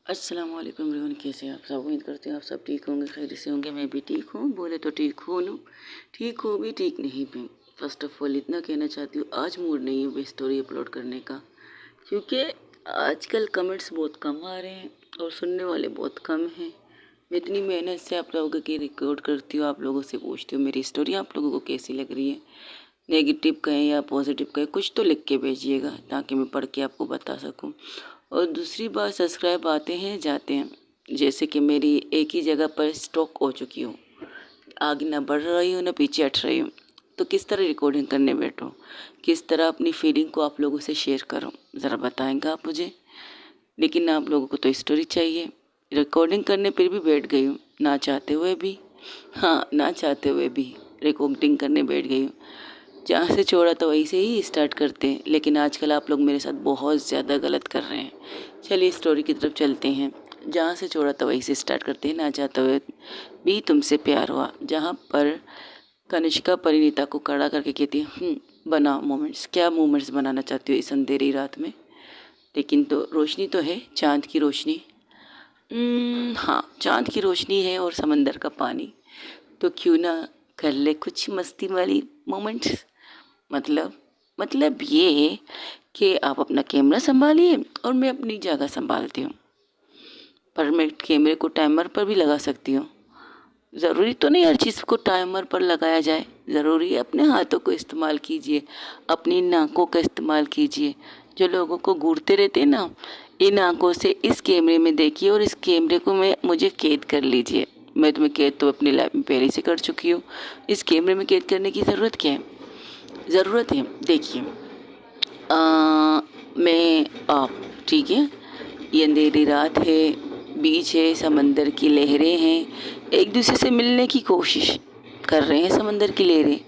अस्सलाम वालेकुम एवरीवन, कैसे हैं आप सब। उम्मीद करते हैं आप सब ठीक होंगे, खैर से होंगे। मैं भी ठीक हूँ, बोले तो ठीक हूँ, ठीक हूँ भी, ठीक नहीं भी। फर्स्ट ऑफ ऑल इतना कहना चाहती हूँ, आज मूड नहीं है स्टोरी अपलोड करने का, क्योंकि आजकल कमेंट्स बहुत कम आ रहे हैं और सुनने वाले बहुत कम हैं। मैं इतनी मेहनत से आप लोगों की रिकॉर्ड करती हूँ, आप लोगों से पूछती हूँ मेरी स्टोरी आप लोगों को कैसी लग रही है। नेगेटिव कहें या पॉजिटिव कहें, कुछ तो लिख के भेजिएगा ताकि मैं पढ़ के आपको बता सकूं। और दूसरी बात, सब्सक्राइब आते हैं जाते हैं, जैसे कि मेरी एक ही जगह पर स्टॉक हो चुकी हूँ, आगे ना बढ़ रही हूँ ना पीछे हट रही हूँ। तो किस तरह रिकॉर्डिंग करने बैठो, किस तरह अपनी फीलिंग को आप लोगों से शेयर करूँ, ज़रा बताएंगे आप मुझे। लेकिन आप लोगों को तो स्टोरी चाहिए। रिकॉर्डिंग करने पर भी बैठ गई हूँ, ना चाहते हुए भी। हाँ, ना चाहते हुए भी रिकॉर्डिंग करने बैठ गई हूँ। जहाँ से छोड़ा तो वहीं से ही स्टार्ट करते हैं, लेकिन आजकल आप लोग मेरे साथ बहुत ज़्यादा गलत कर रहे हैं। चलिए स्टोरी की तरफ चलते हैं। जहाँ से छोड़ा तो वहीं से स्टार्ट करते हैं। ना चाहते हुए भी तुमसे प्यार हुआ, जहाँ पर कनिष्का परिणीता को खड़ा करके कहती है, बना मोमेंट्स। क्या मोमेंट्स बनाना चाहती हो इस अंधेरी रात में? लेकिन तो रोशनी तो है, चाँद की रोशनी। हाँ, चाँद की रोशनी है और समंदर का पानी। तो क्यों ना कर ले कुछ मस्ती वाली मोमेंट्स। मतलब ये कि आप अपना कैमरा संभालिए और मैं अपनी जगह संभालती हूँ। पर मैं कैमरे को टाइमर पर भी लगा सकती हूँ। ज़रूरी तो नहीं हर चीज़ को टाइमर पर लगाया जाए। ज़रूरी है अपने हाथों को इस्तेमाल कीजिए, अपनी नाकों का इस्तेमाल कीजिए। जो लोगों को घूरते रहते हैं ना, इन आँखों से इस कैमरे में देखिए और इस कैमरे को मुझे कैद कर लीजिए। मैं तुम्हें कैद तो अपनी लाइफ में पहले से कर चुकी हूँ। इस कैमरे में कैद करने की ज़रूरत क्या है? ज़रूरत है, देखिए, मैं आप, ठीक है, ये अंधेरी रात है, बीच है, समंदर की लहरें हैं, एक दूसरे से मिलने की कोशिश कर रहे हैं समंदर की लहरें।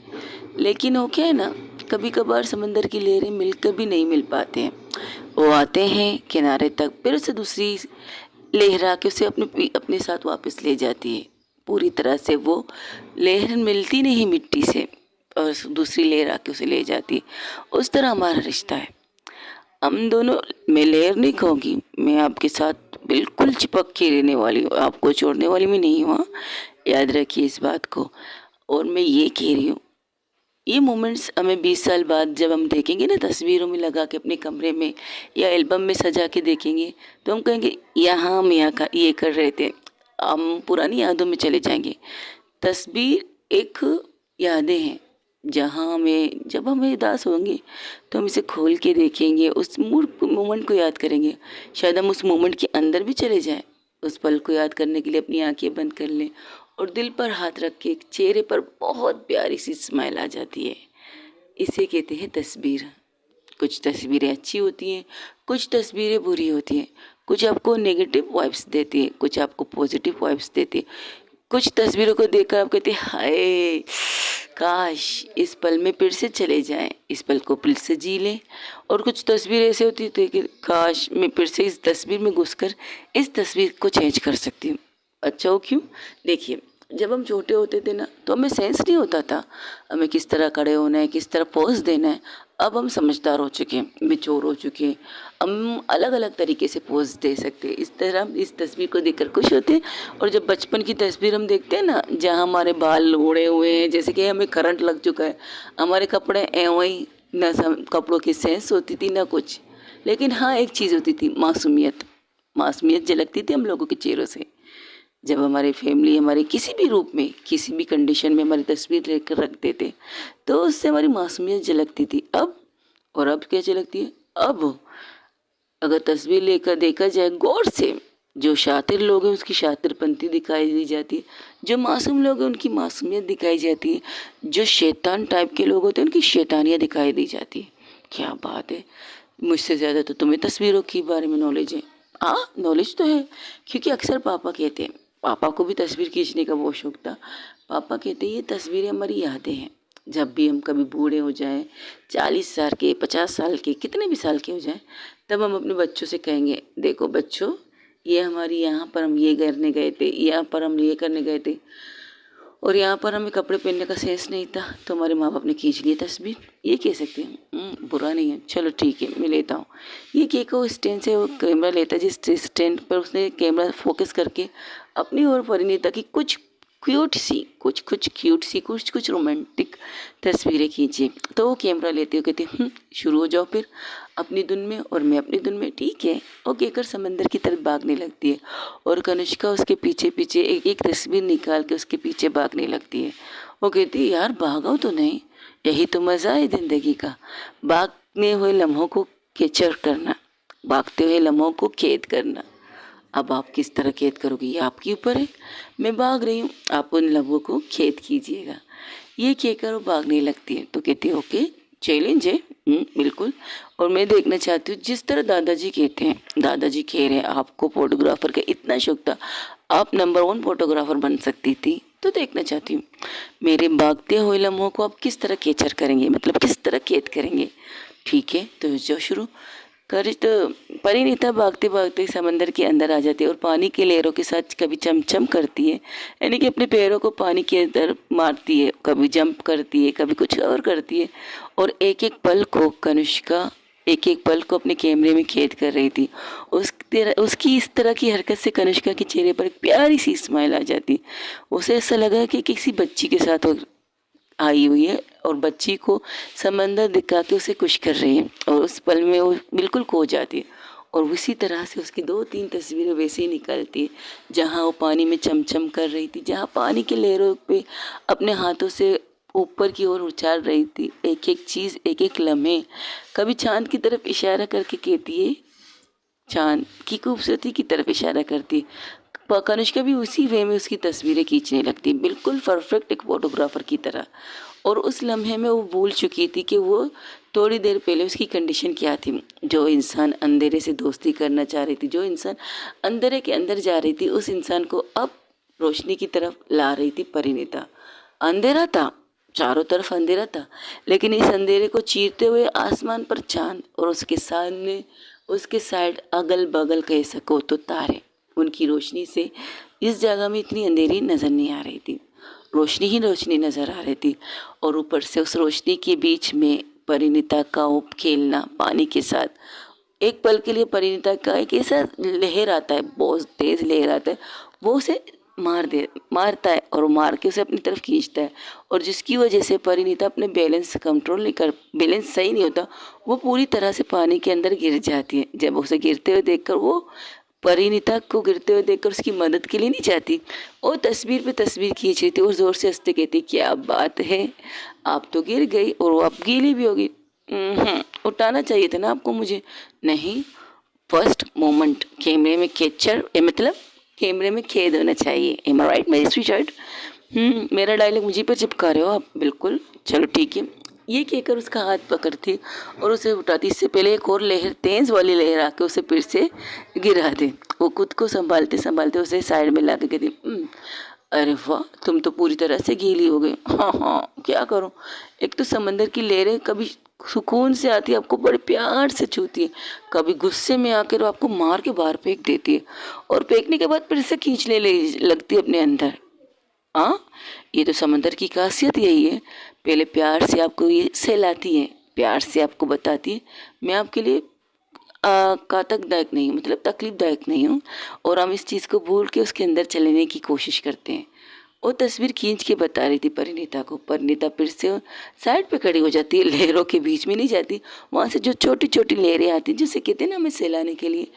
लेकिन वो क्या है ना, कभी कभार समंदर की लहरें मिलकर भी नहीं मिल पाते हैं। वो आते हैं किनारे तक, फिर उसे दूसरी लहर आके उसे अपने अपने साथ वापस ले जाती है। पूरी तरह से वो लहर मिलती नहीं मिट्टी से, और दूसरी लहर आके उसे ले जाती है। उस तरह हमारा रिश्ता है। हम दोनों, मैं लहर नहीं कहूँगी, मैं आपके साथ बिल्कुल चिपक के रहने वाली हूँ, आपको छोड़ने वाली भी नहीं हूँ। याद रखिए इस बात को। और मैं ये कह रही हूँ, ये मोमेंट्स हमें 20 साल बाद जब हम देखेंगे ना, तस्वीरों में लगा के अपने कमरे में या एल्बम में सजा के देखेंगे, तो हम कहेंगे यहाँ हम ये कर रहे थे। हम पुरानी यादों में चले जाएंगे। तस्वीर एक यादें हैं, जहाँ हमें, जब हमें उदास होंगे तो हम इसे खोल के देखेंगे, उस मोमेंट को याद करेंगे। शायद हम उस मोमेंट के अंदर भी चले जाएं। उस पल को याद करने के लिए अपनी आंखें बंद कर लें और दिल पर हाथ रख के चेहरे पर बहुत प्यारी सी स्माइल आ जाती है। इसे कहते हैं तस्वीर। कुछ तस्वीरें अच्छी होती हैं, कुछ तस्वीरें बुरी होती हैं। कुछ आपको नेगेटिव वाइब्स देती है, कुछ आपको पॉजिटिव वाइब्स देती है। कुछ तस्वीरों को देखकर आप कहते हैं, हाय काश इस पल में फिर से चले जाएं, इस पल को फिर से जी लें। और कुछ तस्वीरें ऐसे होती थी कि काश मैं फिर से इस तस्वीर में घुसकर इस तस्वीर को चेंज कर सकती हूँ। अच्छा हो क्यों? देखिए, जब हम छोटे होते थे ना, तो हमें सेंस नहीं होता था हमें किस तरह खड़े होना है, किस तरह पोज देना है। अब हम समझदार हो चुके हैं, मैच्योर हो चुके हैं। हम अलग अलग तरीके से पोज दे सकते हैं। इस तरह हम इस तस्वीर को देखकर खुश होते हैं। और जब बचपन की तस्वीर हम देखते हैं ना, जहाँ हमारे बाल उड़े हुए हैं, जैसे कि हमें करंट लग चुका है, हमारे कपड़े वही, ना कपड़ों की सेंस होती थी ना कुछ। लेकिन हाँ, एक चीज़ होती थी, मासूमियत। मासूमियत झलकती थी हम लोगों के चेहरों से। जब हमारी फैमिली हमारे किसी भी रूप में, किसी भी कंडीशन में हमारी तस्वीर लेकर रख देते, तो उससे हमारी मासूमियत झलकती थी। अब क्या झलकती है? अब अगर तस्वीर लेकर देखा जाए गौर से, जो शातिर लोग हैं उसकी शातिरपंती दिखाई दी जाती है, जो मासूम लोग हैं उनकी मासूमियत दिखाई जाती है, जो शैतान टाइप के लोग होते हैं उनकी शैतानियाँ दिखाई दी जाती है। क्या बात है, मुझसे ज़्यादा तो तुम्हें तस्वीरों के बारे में नॉलेज है। हाँ, नॉलेज तो है, क्योंकि अक्सर पापा कहते हैं, पापा को भी तस्वीर खींचने का बहुत शौक था। पापा कहते हैं ये तस्वीरें हमारी यादें हैं। जब भी हम कभी बूढ़े हो जाएं, 40 साल के, 50 साल के, कितने भी साल के हो जाएं, तब हम अपने बच्चों से कहेंगे, देखो बच्चों, ये हमारी यहाँ पर हम ये करने गए थे, यहाँ पर हम ये करने गए थे। और यहाँ पर हमें कपड़े पहनने का सेंस नहीं था तो हमारे माँ बाप ने खींच ली तस्वीर। ये कह सकते हैं बुरा नहीं है, चलो ठीक है मैं लेता हूँ। ये केक वो स्टैंड से वो कैमरा लेता है, जिस स्टैंड पर उसने कैमरा फोकस करके अपनी और परिणीता की कुछ कुछ रोमांटिक तस्वीरें खींची। तो वो कैमरा लेते हो कहते शुरू हो जाओ फिर अपनी धुन में और मैं अपनी धुन में, ठीक है। वो कहकर समंदर की तरफ भागने लगती है और कनिष्का उसके पीछे पीछे एक एक तस्वीर निकाल के उसके पीछे भागने लगती है। वो कहती है यार भागो तो नहीं, यही तो मज़ा है ज़िंदगी का, भागने हुए लम्हों को कैप्चर करना, भागते हुए लम्हों को कैद करना। अब आप किस तरह कैद करोगे ये आपके ऊपर है। मैं भाग रही हूँ, आप उन लम्हों को कैद कीजिएगा। ये कहकर वो भागने लगती है। तो कहती है ओके चैलेंज है, बिल्कुल। और मैं देखना चाहती हूँ जिस तरह दादाजी कहते हैं, दादाजी कह रहे हैं आपको फोटोग्राफर का इतना शौक था, आप नंबर 1 फोटोग्राफर बन सकती थी। तो देखना चाहती हूँ मेरे भागते हुए लम्हों को आप किस तरह कैप्चर करेंगे, मतलब किस तरह कैद करेंगे। ठीक है तो जो शुरू कर। तो परिणीता भागते भागते समंदर के अंदर आ जाती है और पानी की लहरों के साथ कभी चमचम करती है, यानी कि अपने पैरों को पानी के अंदर मारती है, कभी जंप करती है, कभी कुछ और करती है। और एक एक पल को कनिष्का एक एक पल को अपने कैमरे में कैद कर रही थी। उसकी इस तरह की हरकत से कनिष्का के चेहरे पर एक प्यारी सी स्माइल आ जाती। उसे ऐसा लगा कि किसी बच्ची के साथ आई हुई है और बच्ची को समंदर दिखा के उसे खुश कर रही है। और उस पल में वो बिल्कुल खो जाती है और उसी तरह से उसकी 2-3 तस्वीरें वैसे ही निकलती है जहाँ वो पानी में चमचम कर रही थी, जहाँ पानी के लहरों पे अपने हाथों से ऊपर की ओर उछाल रही थी, एक एक चीज़ एक एक लम्हे। कभी चांद की तरफ इशारा करके कहती है, चांद की खूबसूरती की तरफ इशारा करती है। कनिष्का भी उसी वे में उसकी तस्वीरें खींचने लगती, बिल्कुल परफेक्ट एक फोटोग्राफर की तरह। और उस लम्हे में वो भूल चुकी थी कि वो थोड़ी देर पहले उसकी कंडीशन क्या थी। जो इंसान अंधेरे से दोस्ती करना चाह रही थी, जो इंसान अंधेरे के अंदर जा रही थी, उस इंसान को अब रोशनी की तरफ ला रही थी परिणीता। अंधेरा था, चारों तरफ अंधेरा था, लेकिन इस अंधेरे को चीरते हुए आसमान पर चांद और उसके सामने उसके साइड अगल बगल कह सको तो तारे। उनकी रोशनी से इस जगह में इतनी अंधेरी नज़र नहीं आ रही थी, रोशनी ही रोशनी नज़र आ रही थी। और ऊपर से उस रोशनी के बीच में परिणीता का वो खेलना पानी के साथ। एक पल के लिए परिणीता का एक ऐसा लहर आता है, बहुत तेज़ लहर आता है, वो उसे मारता है और मार के उसे अपनी तरफ खींचता है। और जिसकी वजह से परिणीता अपने बैलेंस कंट्रोल नहीं कर, बैलेंस सही नहीं होता, वो पूरी तरह से पानी के अंदर गिर जाती है। जब उसे गिरते हुए देखकर वो परिणीता को गिरते हुए देखकर उसकी मदद के लिए नहीं चाहती, और तस्वीर पे तस्वीर खींच रही थी और ज़ोर से हंसते कहती क्या बात है, आप तो गिर गई और वो अब गीली भी होगी। उठाना चाहिए था ना आपको मुझे। नहीं, फर्स्ट मोमेंट कैमरे में कैप्चर, मतलब कैमरे में कैद होना चाहिए। एम आई राइट मेरी स्वीट हार्ट। मेरा डायलॉग मुझे पर चिपका रहे हो आप, बिल्कुल चलो ठीक है। ये कहकर उसका हाथ पकड़ती और उसे उठाती, इससे पहले एक और लहर, तेज वाली लहर आके उसे फिर से गिरा दे। वो खुद को संभालते संभालते उसे साइड में ला के कहती अरे वाह तुम तो पूरी तरह से गीली हो गई। हाँ क्या करूँ, एक तो समंदर की लहरें कभी सुकून से आती है, आपको बड़े प्यार से छूती है, कभी गुस्से में आकर आपको मार के बाहर फेंक देती है और फेंकने के बाद फिर से खींचने लगती है अपने अंदर। हाँ ये तो समंदर की खासियत यही है, पहले प्यार से आपको ये सहलाती है, प्यार से आपको बताती है मैं आपके लिए घातकदायक नहीं हूँ, मतलब तकलीफदायक नहीं हूँ। और हम इस चीज़ को भूल के उसके अंदर चलने की कोशिश करते हैं। वो तस्वीर खींच के बता रही थी परिणीता को। परिणीता फिर से साइड पे खड़ी हो जाती है, लहरों के बीच में नहीं जाती, वहाँ से जो छोटी छोटी लहरें आती हैं जिसे कहते हैं ना हमें सहलाने के लिए,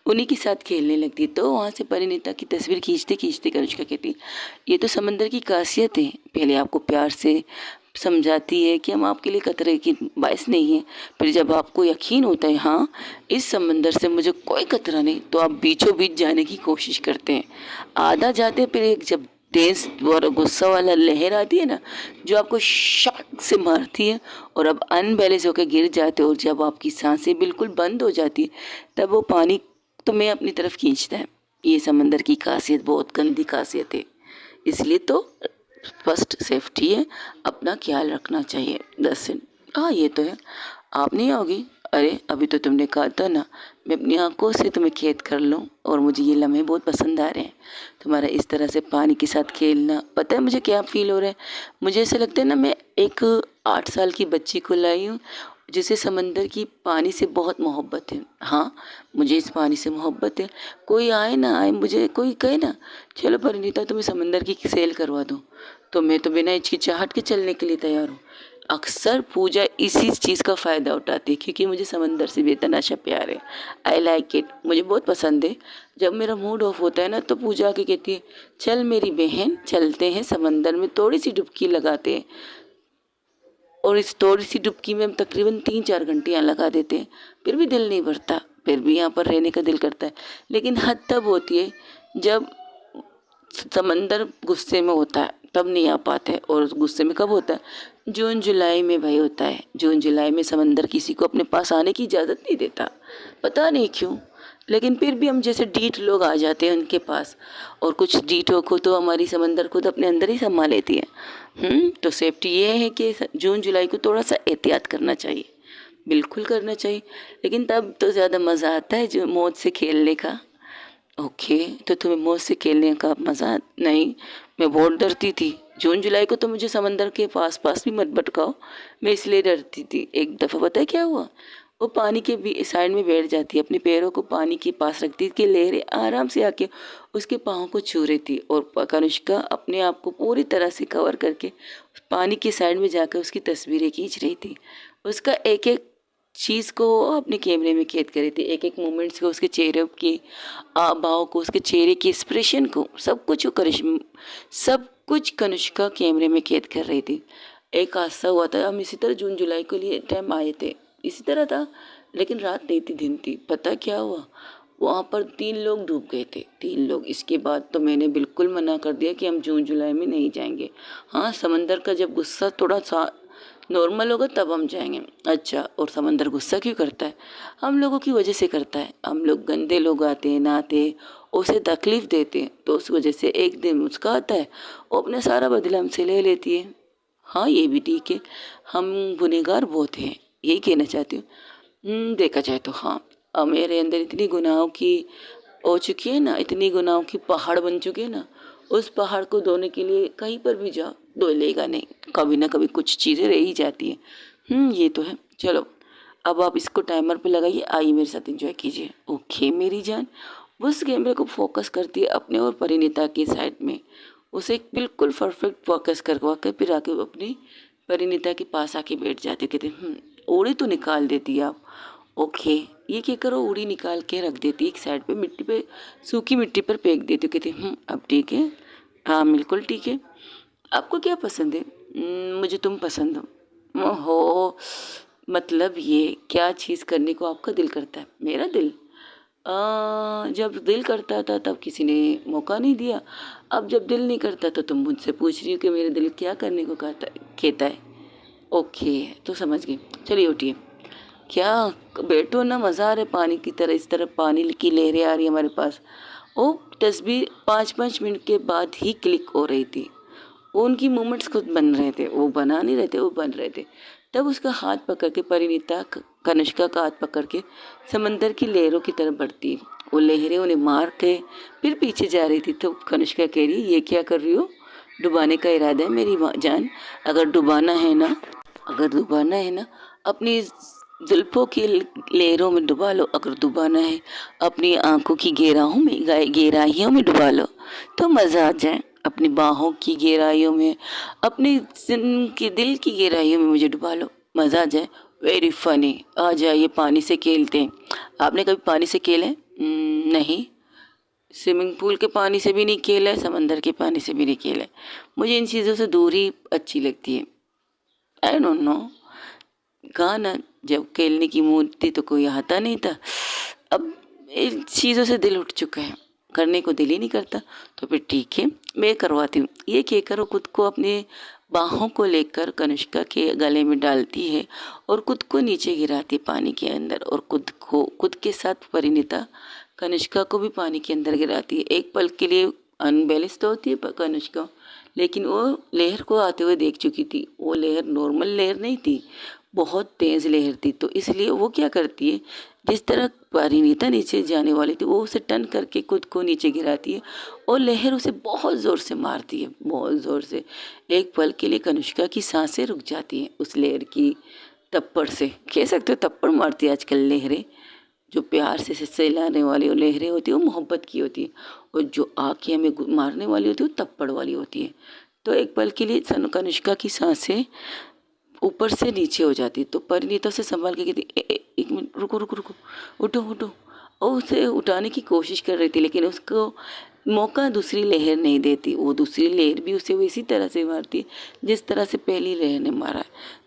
उन्हीं के साथ खेलने लगती है। तो वहाँ से परिणीता की तस्वीर खींचते खींचते कनिष्का कहती ये तो समंदर की खासियत है, पहले आपको प्यार से समझाती है कि हम आपके लिए खतरे की बाइस नहीं है, फिर जब आपको यकीन होता है हाँ इस समंदर से मुझे कोई खतरा नहीं, तो आप बीचों बीच जाने की कोशिश करते हैं, आधा जाते हैं, फिर एक जब तेज और गुस्सा वाला लहर आती है ना जो आपको शॉक से मारती है और अब अनबैलेंस होकर गिर जाते हो, और जब आपकी सांसें बिल्कुल बंद हो जाती है तब वो पानी तुम्हें अपनी तरफ खींचता है। ये समंदर की खासियत बहुत गंदी खासियत है, इसलिए तो फर्स्ट सेफ्टी है, अपना ख्याल रखना चाहिए। 10 हाँ ये तो है, आप नहीं आओगी, अरे अभी तो तुमने कहा था ना मैं अपनी आंखों से तुम्हें कैद कर लूं, और मुझे ये लम्हे बहुत पसंद आ रहे हैं। तुम्हारा इस तरह से पानी के साथ खेलना, पता है मुझे क्या फील हो रहा है? मुझे ऐसा लगता है ना मैं एक 8 साल की बच्ची को लाई हूँ जिसे समंदर की पानी से बहुत मोहब्बत है। हाँ, मुझे इस पानी से मोहब्बत है। कोई आए ना आए, मुझे कोई कहे ना चलो परिणीता तुम्हें समंदर की सैर करवा दूँ, तो मैं तो बिना हिचकिचाहट के चलने के लिए तैयार हूँ। अक्सर पूजा इसी चीज़ का फ़ायदा उठाती है क्योंकि मुझे समंदर से बेतहाशा प्यार है। आई लाइक इट, मुझे बहुत पसंद है। जब मेरा मूड ऑफ होता है ना तो पूजा आके कहती है चल मेरी बहन चलते हैं समंदर में, थोड़ी सी डुबकी लगाते हैं। और इस थोड़ी सी डुबकी में हम तकरीबन 3-4 घंटे यहाँ लगा देते हैं, फिर भी दिल नहीं भरता, फिर भी यहाँ पर रहने का दिल करता है। लेकिन हद तब होती है जब समंदर गुस्से में होता है, तब नहीं आ पाते। और उस गुस्से में कब होता है? जून जुलाई में भाई होता है। जून जुलाई में समंदर किसी को अपने पास आने की इजाज़त नहीं देता, पता नहीं क्यों। लेकिन फिर भी हम जैसे डीठ लोग आ जाते हैं उनके पास, और कुछ डीठों को तो हमारी समंदर खुद अपने अंदर ही संभाल लेती है। तो सेफ्टी ये है कि जून जुलाई को थोड़ा सा एहतियात करना चाहिए, बिल्कुल करना चाहिए। लेकिन तब तो ज़्यादा मज़ा आता है जो मौज से खेलने का। ओके, तो तुम्हें मौज से खेलने का मज़ा नहीं? मैं बहुत डरती थी जून जुलाई को, तो मुझे समंदर के पास पास भी मत भटकाओ, मैं इसलिए डरती थी। एक दफ़ा पता है क्या हुआ? वो पानी के भी साइड में बैठ जाती, अपने पैरों को पानी के पास रखती कि लहरें आराम से आके उसके पाँव को छू रही थी, और कनिष्का अपने आप को पूरी तरह से कवर करके पानी की साइड में जाकर उसकी तस्वीरें खींच रही थी। उसका एक एक चीज़ को अपने कैमरे में कैद कर रही थी, एक एक मोमेंट्स को, उसके चेहरे के भाव को, उसके चेहरे के एक्सप्रेशन को, सब कुछ करिश्मा, सब कुछ कनिष्का कैमरे में कैद कर रही थी। एक हादसा हुआ था, हम इसी तरह जून जुलाई के लिए टाइम आए थे, इसी तरह था, लेकिन रात नहीं थी दिन थी। पता क्या हुआ? वहाँ पर 3 लोग डूब गए थे, 3 लोग। इसके बाद तो मैंने बिल्कुल मना कर दिया कि हम जून जुलाई में नहीं जाएंगे। हाँ, समंदर का जब गुस्सा थोड़ा सा नॉर्मल होगा तब हम जाएंगे। अच्छा, और समंदर गुस्सा क्यों करता है? हम लोगों की वजह से करता है। हम लोग गंदे लोग आते हैं, नहाते हैं, उसे तकलीफ़ देते हैं, तो उस वजह से एक दिन मुझका आता है, वो अपना सारा बदला हमसे ले लेती है। हाँ, ये भी ठीक है, हम गुनहगार बहुत हैं, यही कहना चाहती हूँ। देखा जाए तो हाँ, अब मेरे अंदर इतनी गुनाहों की हो चुकी है ना, इतनी गुनाहों की पहाड़ बन चुकी है ना, उस पहाड़ को धोने के लिए कहीं पर भी जाओ धुलेगा नहीं, कभी ना कभी कुछ चीज़ें रह ही जाती हैं। ये तो है। चलो, अब आप इसको टाइमर पे लगाइए, आइए मेरे साथ एंजॉय कीजिए। ओके मेरी जान, उस कैमरे को फोकस करती है अपने और परिणीता की साइड में, उसे बिल्कुल परफेक्ट फोकस करवा कर फिर आके अपनी परिणीता के पास आके बैठ जाते, कहते ओढ़ी तो निकाल देती है आप। ओके, ये क्या करो, उड़ी निकाल के रख देती एक साइड पे, मिट्टी पे, सूखी मिट्टी पर फेंक देती, कहती अब ठीक है। हाँ बिल्कुल ठीक है। आपको क्या पसंद है? मुझे तुम पसंद हो। ओहो, मतलब ये क्या चीज़ करने को आपका दिल करता है? मेरा दिल जब दिल करता था तब किसी ने मौका नहीं दिया, अब जब दिल नहीं करता तो तुम मुझसे पूछ रही हो कि मेरा दिल क्या करने को कहता है। ओके, तो समझ गई। चलिए उठिए, क्या बैठो ना, मज़ा आ रहा है पानी की तरह, इस तरह पानी की लहरें आ रही है हमारे पास। वो तस्वीर 5-5 मिनट के बाद ही क्लिक हो रही थी, वो उनकी मोमेंट्स खुद बन रहे थे, वो बना नहीं रहे थे, वो बन रहे थे। तब उसका हाथ पकड़ के परिणीता कनिष्का का हाथ पकड़ के समंदर की लहरों की तरफ बढ़ती, वो लहरें उन्हें मार के फिर पीछे जा रही थी। तो कनिष्का कह रही ये क्या कर रही हो? डुबाने का इरादा है मेरी जान? अगर डुबाना है ना, अपनी जुल्फों की लहरों में डुबा लो। अगर डुबाना है अपनी आंखों की गहराइयों में डुबा लो, तो मज़ा आ जाए। अपनी बाहों की गहराइयों में, अपनी दिल की गहराइयों में मुझे डुबा लो, मज़ा आ जाए। वेरी फनी, आ जाइए पानी से खेलते हैं। आपने कभी पानी से खेले? नहीं, स्विमिंग पूल के पानी से भी नहीं खेला है, समंदर के पानी से भी नहीं खेला है। मुझे इन चीज़ों से दूरी अच्छी लगती है। आई डोंट नो, कहा ना जब खेलने की मूड थी तो कोई आता नहीं था, अब इन चीज़ों से दिल उठ चुका है, करने को दिल ही नहीं करता। तो फिर ठीक है, मैं करवाती हूँ। ये कहकर वो खुद को अपने बाहों को लेकर कनिष्का के गले में डालती है और खुद को नीचे गिराती है पानी के अंदर, और खुद के साथ परिणीता कनिष्का को भी पानी के अंदर गिराती है। एक पल के लिए अनबैलेंस तो होती है कनिष्का, लेकिन वो लहर को आते हुए देख चुकी थी। वो लहर नॉर्मल लहर नहीं थी, बहुत तेज़ लहर थी, तो इसलिए वो क्या करती है, जिस तरह परिणीता नीचे जाने वाली थी वो उसे टर्न करके खुद को नीचे गिराती है और लहर उसे बहुत ज़ोर से मारती है, बहुत ज़ोर से। एक पल के लिए कनिष्का की सांसें रुक जाती हैं उस लहर की तप्पड़ से, कह सकते हो तप्पड़ मारती है आजकल लहरें। जो प्यार से सहलाने वाली वो लहरें होती है वो मोहब्बत की होती है, और जो आके हमें मारने वाली होती है वो तप्पड़ वाली होती है। तो एक पल के लिए कनिष्का की सांसें ऊपर से नीचे हो जाती, तो परिणीता से संभाल के कहती एक मिनट रुको रुको रुको, उठो उठो। और उसे उठाने की कोशिश कर रही थी, लेकिन उसको मौका दूसरी लहर नहीं देती। वो दूसरी लहर भी उसे वैसी तरह से मारती है जिस तरह से पहली लहर ने मारा।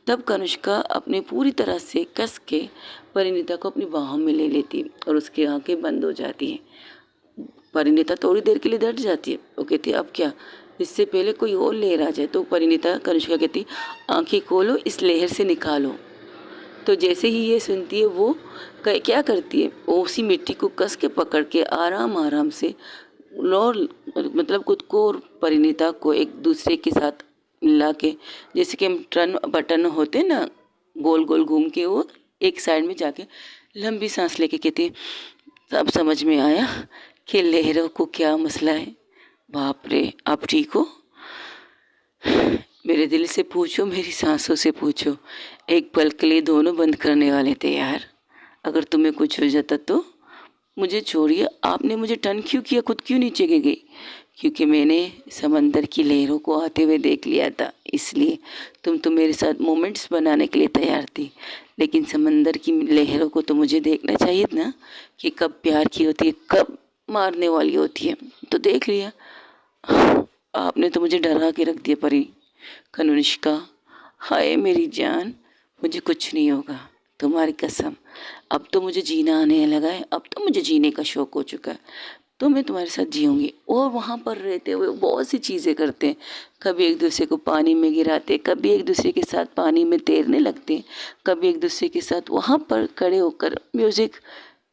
तब कनिष्का अपने पूरी तरह से कस के परिणीता को अपनी बाहों में ले लेती है और उसकी आंखें बंद हो जाती हैं। परिणीता थोड़ी देर के लिए डर जाती है, वो कहती है अब क्या, इससे पहले कोई और लहर आ जाए। तो परिणीता कनिष्का कहती आंखें खोलो, इस लहर से निकालो। तो जैसे ही ये सुनती है वो क्या करती है, वो उसी मिट्टी को कस के पकड़ के आराम आराम से और मतलब खुद को और परिणीता को एक दूसरे के साथ मिला के, जैसे कि हम टर्न बटन होते ना गोल गोल घूम के, वो एक साइड में जाके लंबी सांस लेके कहती अब समझ में आया कि लहरों को क्या मसला है। बाप रे, आप ठीक हो? मेरे दिल से पूछो, मेरी सांसों से पूछो, एक पल के लिए दोनों बंद करने वाले थे यार। अगर तुम्हें कुछ हो जाता तो मुझे छोड़िए, आपने मुझे टर्न क्यों किया, खुद क्यों नीचे गिर गई? क्योंकि मैंने समंदर की लहरों को आते हुए देख लिया था, इसलिए। तुम तो मेरे साथ मोमेंट्स बनाने के लिए तैयार थी, लेकिन समंदर की लहरों को तो मुझे देखना चाहिए ना कि कब प्यार की होती है, कब मारने वाली होती है। तो देख लिया, आपने तो मुझे डरा के रख दिया परी। कनिष्का, हाय मेरी जान, मुझे कुछ नहीं होगा, तुम्हारी कसम। अब तो मुझे जीना आने लगा है, अब तो मुझे जीने का शौक हो चुका है, तो मैं तुम्हारे साथ जीऊँगी। और वहाँ पर रहते हुए बहुत सी चीज़ें करते हैं, कभी एक दूसरे को पानी में गिराते, कभी एक दूसरे के साथ पानी में तैरने लगते, कभी एक दूसरे के साथ वहाँ पर खड़े होकर म्यूज़िक,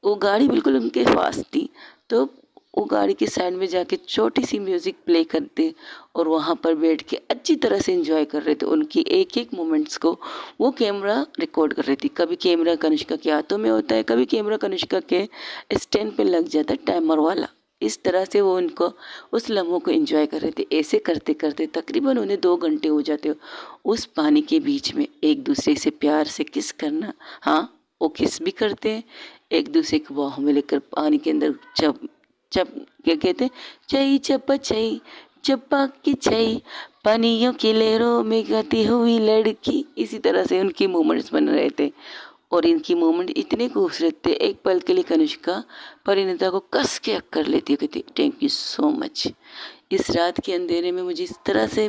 वो गाड़ी बिल्कुल उनके पास थी, तो वो गाड़ी की साइड में जाके छोटी सी म्यूज़िक प्ले करते और वहाँ पर बैठ के अच्छी तरह से एंजॉय कर रहे थे। उनकी एक एक मोमेंट्स को वो कैमरा रिकॉर्ड कर रही थी। कभी कैमरा कनिष्का के हाथों में होता है, कभी कैमरा कनिष्का के स्टैंड पे लग जाता है टाइमर वाला। इस तरह से वो उनको उस लम्हों को एंजॉय कर रहे थे। ऐसे करते करते तकरीबन उन्हें 2 घंटे हो जाते हो उस पानी के बीच में एक दूसरे से प्यार से किस करना। हाँ, वो किस भी करते हैं, एक दूसरे को बाहों में लेकर पानी के अंदर जब जब क्या कहते हैं, चई चप्पा चई चप्पा की चई, पानियों की लहरों में गाती हुई लड़की। इसी तरह से उनकी मोमेंट्स बन रहे थे और इनकी मोमेंट इतने खूबसूरत थे। एक पल के लिए कनिष्का परिणीता को कस के हक कर लेती है, कहती थैंक यू सो मच, इस रात के अंधेरे में मुझे इस तरह से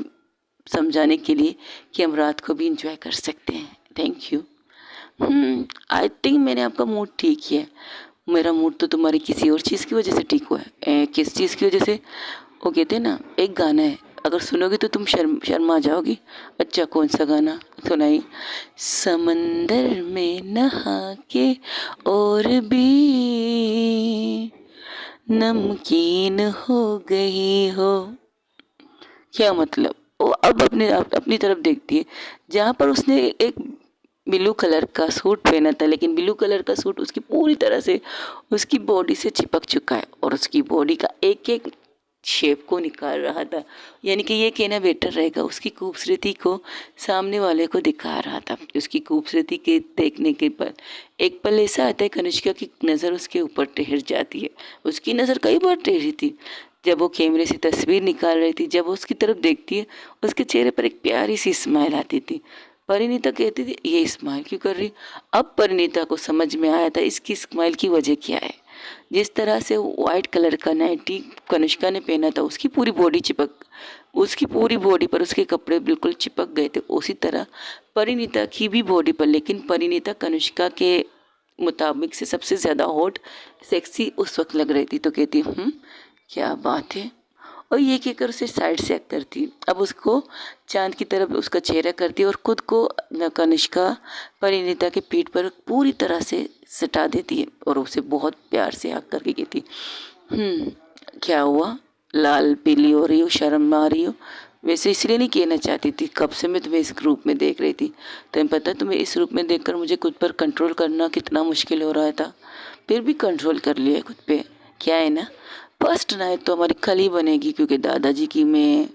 समझाने के लिए कि हम रात को भी इंजॉय कर सकते हैं। Thank you. आई थिंक मैंने आपका मूड ठीक किया है। मेरा मूड तो तुम्हारी किसी और चीज़ की वजह से ठीक हुआ है। किस चीज़ की वजह से? वो कहते हैं ना, एक गाना है, अगर सुनोगे तो तुम शर्मा जाओगी। अच्छा, कौन सा गाना? सुनाई। समंदर में नहा के और भी नमकीन हो गई हो। क्या मतलब? वो अब अपनी तरफ देखती है, जहाँ पर उसने एक ब्लू कलर का सूट पहना था, लेकिन ब्लू कलर का सूट उसकी पूरी तरह से उसकी बॉडी से चिपक चुका है और उसकी बॉडी का एक एक शेप को निकाल रहा था। यानी कि ये कहना बेटर रहेगा, उसकी खूबसूरती को सामने वाले को दिखा रहा था। उसकी खूबसूरती के देखने के पर एक पल ऐसा आता है कनिष्का की नज़र उसके ऊपर ठहर जाती है। उसकी नज़र कई बार ठहरी थी जब वो कैमरे से तस्वीर निकाल रही थी। जब वो उसकी तरफ देखती है, उसके चेहरे पर एक प्यारी सी स्माइल आती थी। परिणीता कहती थी ये स्माइल क्यों कर रही? अब परिणीता को समझ में आया था इसकी स्माइल की वजह क्या है। जिस तरह से वाइट कलर का नाइटी कनिष्का ने पहना था, उसकी पूरी बॉडी पर उसके कपड़े बिल्कुल चिपक गए थे। उसी तरह परिणीता की भी बॉडी पर, लेकिन परिणीता कनिष्का के मुताबिक से सबसे ज़्यादा हॉट सेक्सी उस वक्त लग रही थी। तो कहती क्या बात है, और ये कहकर उसे साइड से करती। अब उसको चांद की तरफ उसका चेहरा करती और खुद को कनिष्का परिणीता के पीठ पर पूरी तरह से सटा देती है और उसे बहुत प्यार से हक करके कहती क्या हुआ, लाल पीली हो रही हो, शर्म आ रही हो? वैसे इसलिए नहीं कहना चाहती थी, कब से मैं तुम्हें इस रूप में देख रही थी। तुम्हें पता है तुम्हें इस रूप में देखकर मुझे खुद पर कंट्रोल करना कितना मुश्किल हो रहा था, फिर भी कंट्रोल कर लिया खुद पे। क्या है ना, फर्स्ट नाइट तो हमारी कल ही बनेगी, क्योंकि दादाजी की मैं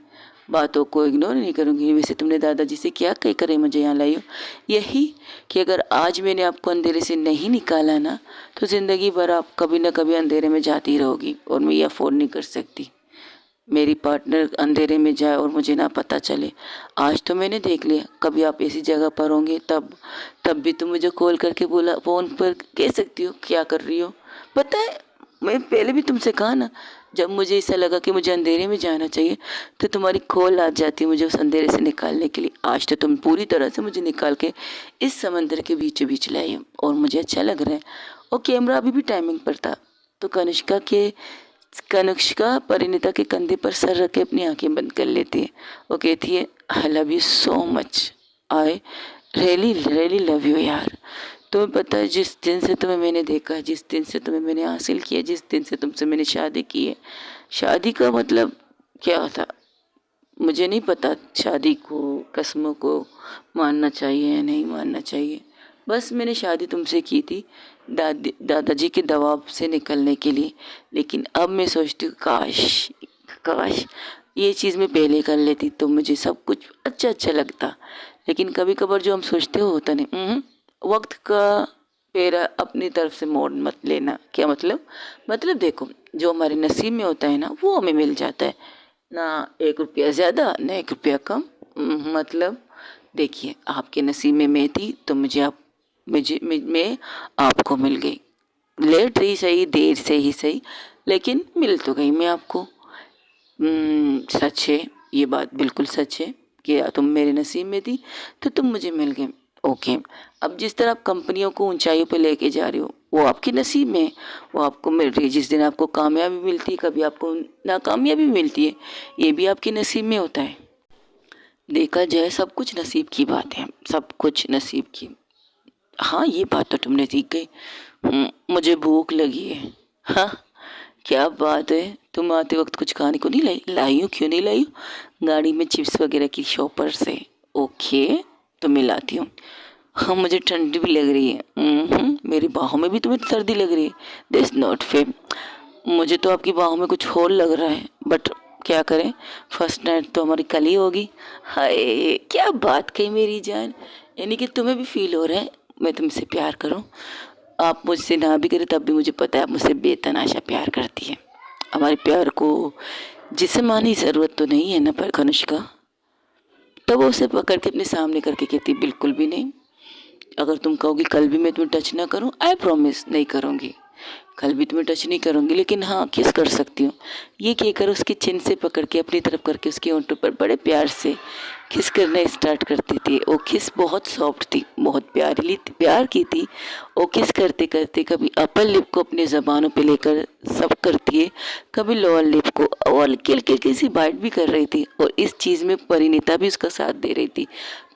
बातों को इग्नोर नहीं करूँगी। वैसे तुमने दादाजी से क्या कह कर मुझे यहाँ लाई हो? यही कि अगर आज मैंने आपको अंधेरे से नहीं निकाला ना, तो ज़िंदगी भर आप कभी ना कभी अंधेरे में जाती रहोगी, और मैं ये अफोर्ड नहीं कर सकती मेरी पार्टनर अंधेरे में जाए और मुझे ना पता चले। आज तो मैंने देख लिया, कभी आप ऐसी जगह पर होंगे तब भी तुम मुझे कॉल करके बोला, फ़ोन पर कह सकती हो क्या कर रही हो। पता है मैं पहले भी तुमसे कहा ना, जब मुझे ऐसा लगा कि मुझे अंधेरे में जाना चाहिए तो तुम्हारी कॉल आ जाती है मुझे उस अंधेरे से निकालने के लिए। आज तो तुम पूरी तरह से मुझे निकाल के इस समंदर के बीचों बीच लाई हो, और मुझे अच्छा लग रहा है। और कैमरा अभी भी टाइमिंग पर था, तो कनिष्का परिणीता के कंधे पर सर रख के अपनी आंखें बंद कर लेती है। वो कहती है, I love you so much, I really really love you यार। तुम्हें पता है जिस दिन से तुम्हें मैंने देखा है, जिस दिन से तुम्हें मैंने हासिल किया, जिस दिन से तुमसे मैंने शादी की है, शादी का मतलब क्या था मुझे नहीं पता। शादी को, कसमों को मानना चाहिए या नहीं मानना चाहिए, बस मैंने शादी तुमसे की थी दादाजी के दबाव से निकलने के लिए। लेकिन अब मैं सोचती हूँ काश काश ये चीज़ मैं पहले कर लेती तो मुझे सब कुछ अच्छा लगता। लेकिन कभी कभार जो हम सोचते हो होता नहीं। वक्त का फेरा अपनी तरफ से मोड़ मत लेना। क्या मतलब देखो, जो हमारे नसीब में होता है ना वो हमें मिल जाता है, ना 1 रुपया ज़्यादा ना 1 रुपया कम। मतलब देखिए, आपके नसीब में मैं थी तो मैं आपको मिल गई। लेट रही सही, देर से ही सही, लेकिन मिल तो गई मैं आपको। सच है, ये बात बिल्कुल सच है कि तुम मेरे नसीब में थी तो तुम मुझे मिल गए। ओके, अब जिस तरह आप कंपनियों को ऊंचाइयों पे लेके जा रहे हो वो आपके नसीब में, वो आपको मिल रही है। जिस दिन आपको कामयाबी मिलती है, कभी आपको नाकामयाबी मिलती है, ये भी आपके नसीब में होता है। देखा जाए सब कुछ नसीब की बात है, सब कुछ नसीब की। हाँ, ये बात तो तुमने सीख गई। मुझे भूख लगी है। हाँ, क्या बात है, तुम आते वक्त कुछ खाने को नहीं लाई हूँ? क्यों नहीं लाई हूँ? गाड़ी में चिप्स वगैरह की शॉपर से। ओके, तो मैं लाती हूँ। हाँ, मुझे ठंडी भी लग रही है। मेरी बाहों में भी तुम्हें सर्दी लग रही है। This not fair. मुझे तो आपकी बाहों में कुछ और लग रहा है, बट क्या करें, फर्स्ट नाइट तो हमारी कल ही होगी। हाय, क्या बात कही मेरी जान। यानी कि तुम्हें भी फील हो रहा है मैं तुमसे प्यार करूं। आप मुझसे ना भी करें तब भी मुझे पता है आप मुझसे बेतनाशा प्यार करती है। हमारे प्यार को जिस्मानी ज़रूरत तो नहीं है ना पर कनिष्का। तब वो उसे पकड़ के अपने सामने करके कहती, बिल्कुल भी नहीं। अगर तुम कहोगी कल भी मैं तुम्हें टच ना करूं, आई प्रॉमिस नहीं करूंगी। कल भी तुम्हें टच नहीं करूंगी, लेकिन हाँ किस कर सकती हूँ। ये कहकर उसकी चिन से पकड़ के अपनी तरफ करके उसके होंठों पर बड़े प्यार से किस करना स्टार्ट करती थी। वो किस बहुत सॉफ्ट थी, बहुत प्यार की थी। वो किस करते करते कभी अपर लिप को अपने ज़बानों पे लेकर सब करती है, कभी लोअर लिप को, और हल्की सी बाइट भी कर रही थी। और इस चीज़ में परिणीता भी उसका साथ दे रही थी।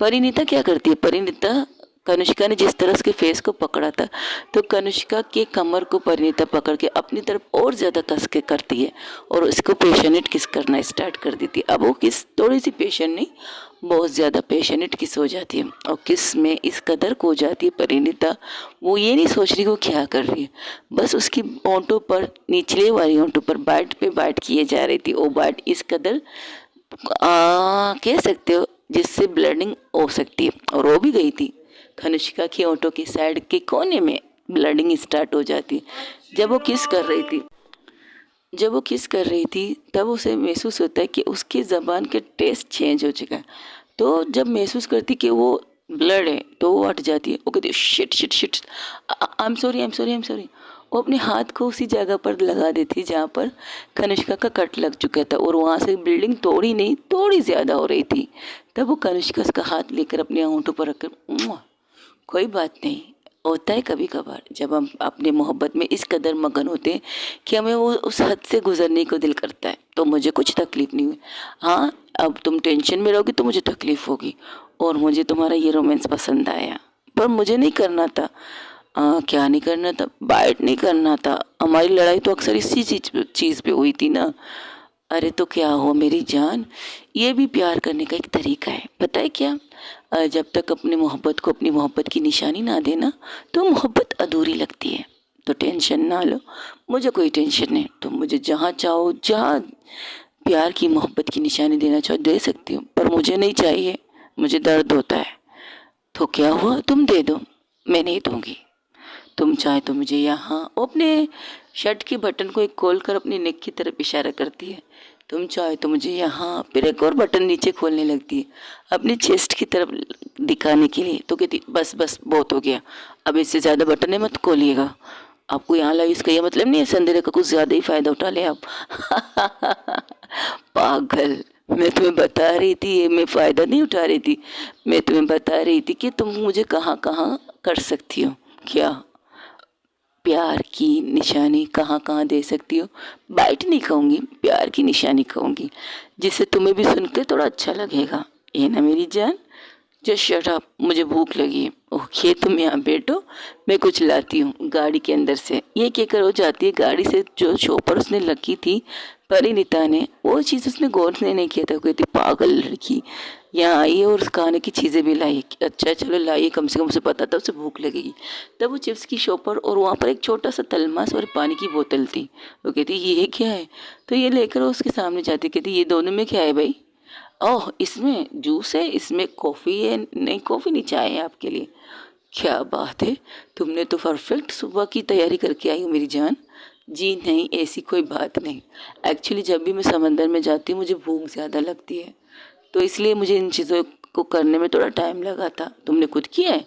परिणीता क्या करती है, परिणीता कनिष्का ने जिस तरह उसके फेस को पकड़ा था, तो कनिष्का के कमर को परिणीता पकड़ के अपनी तरफ और ज़्यादा कस के करती है और उसको पेशनेट किस करना स्टार्ट कर देती है। अब वो किस थोड़ी सी पेशेंट नहीं, बहुत ज़्यादा पेशनेट किस हो जाती है। और किस में इस कदर को हो जाती है परिणीता, वो ये नहीं सोच रही वो क्या कर रही है, बस उसकी होंठों पर, निचले वाली होंठों पर बाइट पे बाइट किए जा रही थी। वो बाइट इस कदर कह सकते हो जिससे ब्लडिंग हो सकती है, और हो भी गई थी। कनिष्का के होंठों की साइड के कोने में ब्लडिंग स्टार्ट हो जाती। जब वो किस कर रही थी तब उसे महसूस होता है कि उसकी ज़बान के टेस्ट चेंज हो चुका है। तो जब महसूस करती कि वो ब्लड है तो वो हट जाती है। वो कहती है shit shit shit, I am sorry. वो अपने हाथ को उसी जगह पर लगा देती जहाँ पर कनिष्का का कट लग चुका था, और वहाँ से ब्लीडिंग थोड़ी नहीं थोड़ी ज़्यादा हो रही थी। तब वो कनिष्का उसका हाथ लेकर अपने होंठों पर रखकर, कोई बात नहीं, होता है कभी कभार जब हम अपने मोहब्बत में इस कदर मगन होते हैं कि हमें वो उस हद से गुजरने को दिल करता है। तो मुझे कुछ तकलीफ़ नहीं हुई। हाँ, अब तुम टेंशन में रहोगी तो मुझे तकलीफ़ होगी, और मुझे तुम्हारा ये रोमांस पसंद आया, पर मुझे नहीं करना था। क्या नहीं करना था? बाइट नहीं करना था। हमारी लड़ाई तो अक्सर इसी चीज़ पे हुई थी ना। अरे तो क्या हुआ मेरी जान, ये भी प्यार करने का एक तरीका है, पता है क्या? जब तक अपनी मोहब्बत को अपनी मोहब्बत की निशानी ना देना तो मोहब्बत अधूरी लगती है। तो टेंशन ना लो, मुझे कोई टेंशन नहीं, तुम मुझे जहाँ चाहो, जहाँ प्यार की मोहब्बत की निशानी देना चाहो दे सकती हो, पर मुझे नहीं चाहिए, मुझे दर्द होता है। तो क्या हुआ, तुम दे दो, मैं नहीं दूंगी। तुम चाहे तो मुझे यहाँ, वो अपने शर्ट के बटन को एक खोल कर अपनी नेक की तरफ इशारा करती है। तुम चाहे तो मुझे यहाँ, फिर एक और बटन नीचे खोलने लगती है अपनी चेस्ट की तरफ दिखाने के लिए। तो कहती बस बस बहुत हो गया, अब इससे ज़्यादा बटन मत खोलिएगा, आपको यहाँ लगी इसका ये मतलब नहीं है संदेह का कुछ ज़्यादा ही फ़ायदा उठा ले आप। पागल, मैं तुम्हें बता रही थी, ये मैं फ़ायदा नहीं उठा रही थी, मैं तुम्हें बता रही थी कि तुम मुझे कहाँ कहाँ कर सकती हो, क्या प्यार की निशानी कहाँ कहाँ दे सकती हो। बाइट नहीं कहूँगी, प्यार की निशानी कहूँगी, जिससे तुम्हें भी सुनकर थोड़ा अच्छा लगेगा। ये ना मेरी जान, जस्ट शट अप, मुझे भूख लगी है। ओके तुम यहाँ बैठो, मैं कुछ लाती हूँ गाड़ी के अंदर से। ये कहकर हो जाती है गाड़ी से, जो शॉपर उसने लगी थी परिणीता ने, वो चीज़ उसने गौर से नहीं किया था। कहती पागल लड़की यहाँ आई है और खाने की चीज़ें भी लाई है। अच्छा चलो लाइए, कम से कम उसे पता था उसे भूख लगेगी। तब वो चिप्स की शॉपर और वहाँ पर एक छोटा सा तलमास और पानी की बोतल थी। वो कहती ये क्या है, तो ये लेकर उसके सामने जाती, कहती ये दोनों में क्या है भाई? ओह इसमें जूस है, इसमें कॉफ़ी है, नहीं कॉफ़ी नहीं चाय है आपके लिए। क्या बात है, तुमने तो परफेक्ट सुबह की तैयारी करके आई हो मेरी जान। जी नहीं, ऐसी कोई बात नहीं, एक्चुअली जब भी मैं समंदर में जाती हूँ मुझे भूख ज़्यादा लगती है, तो इसलिए मुझे इन चीज़ों को करने में थोड़ा टाइम लगा था। तुमने खुद किया है?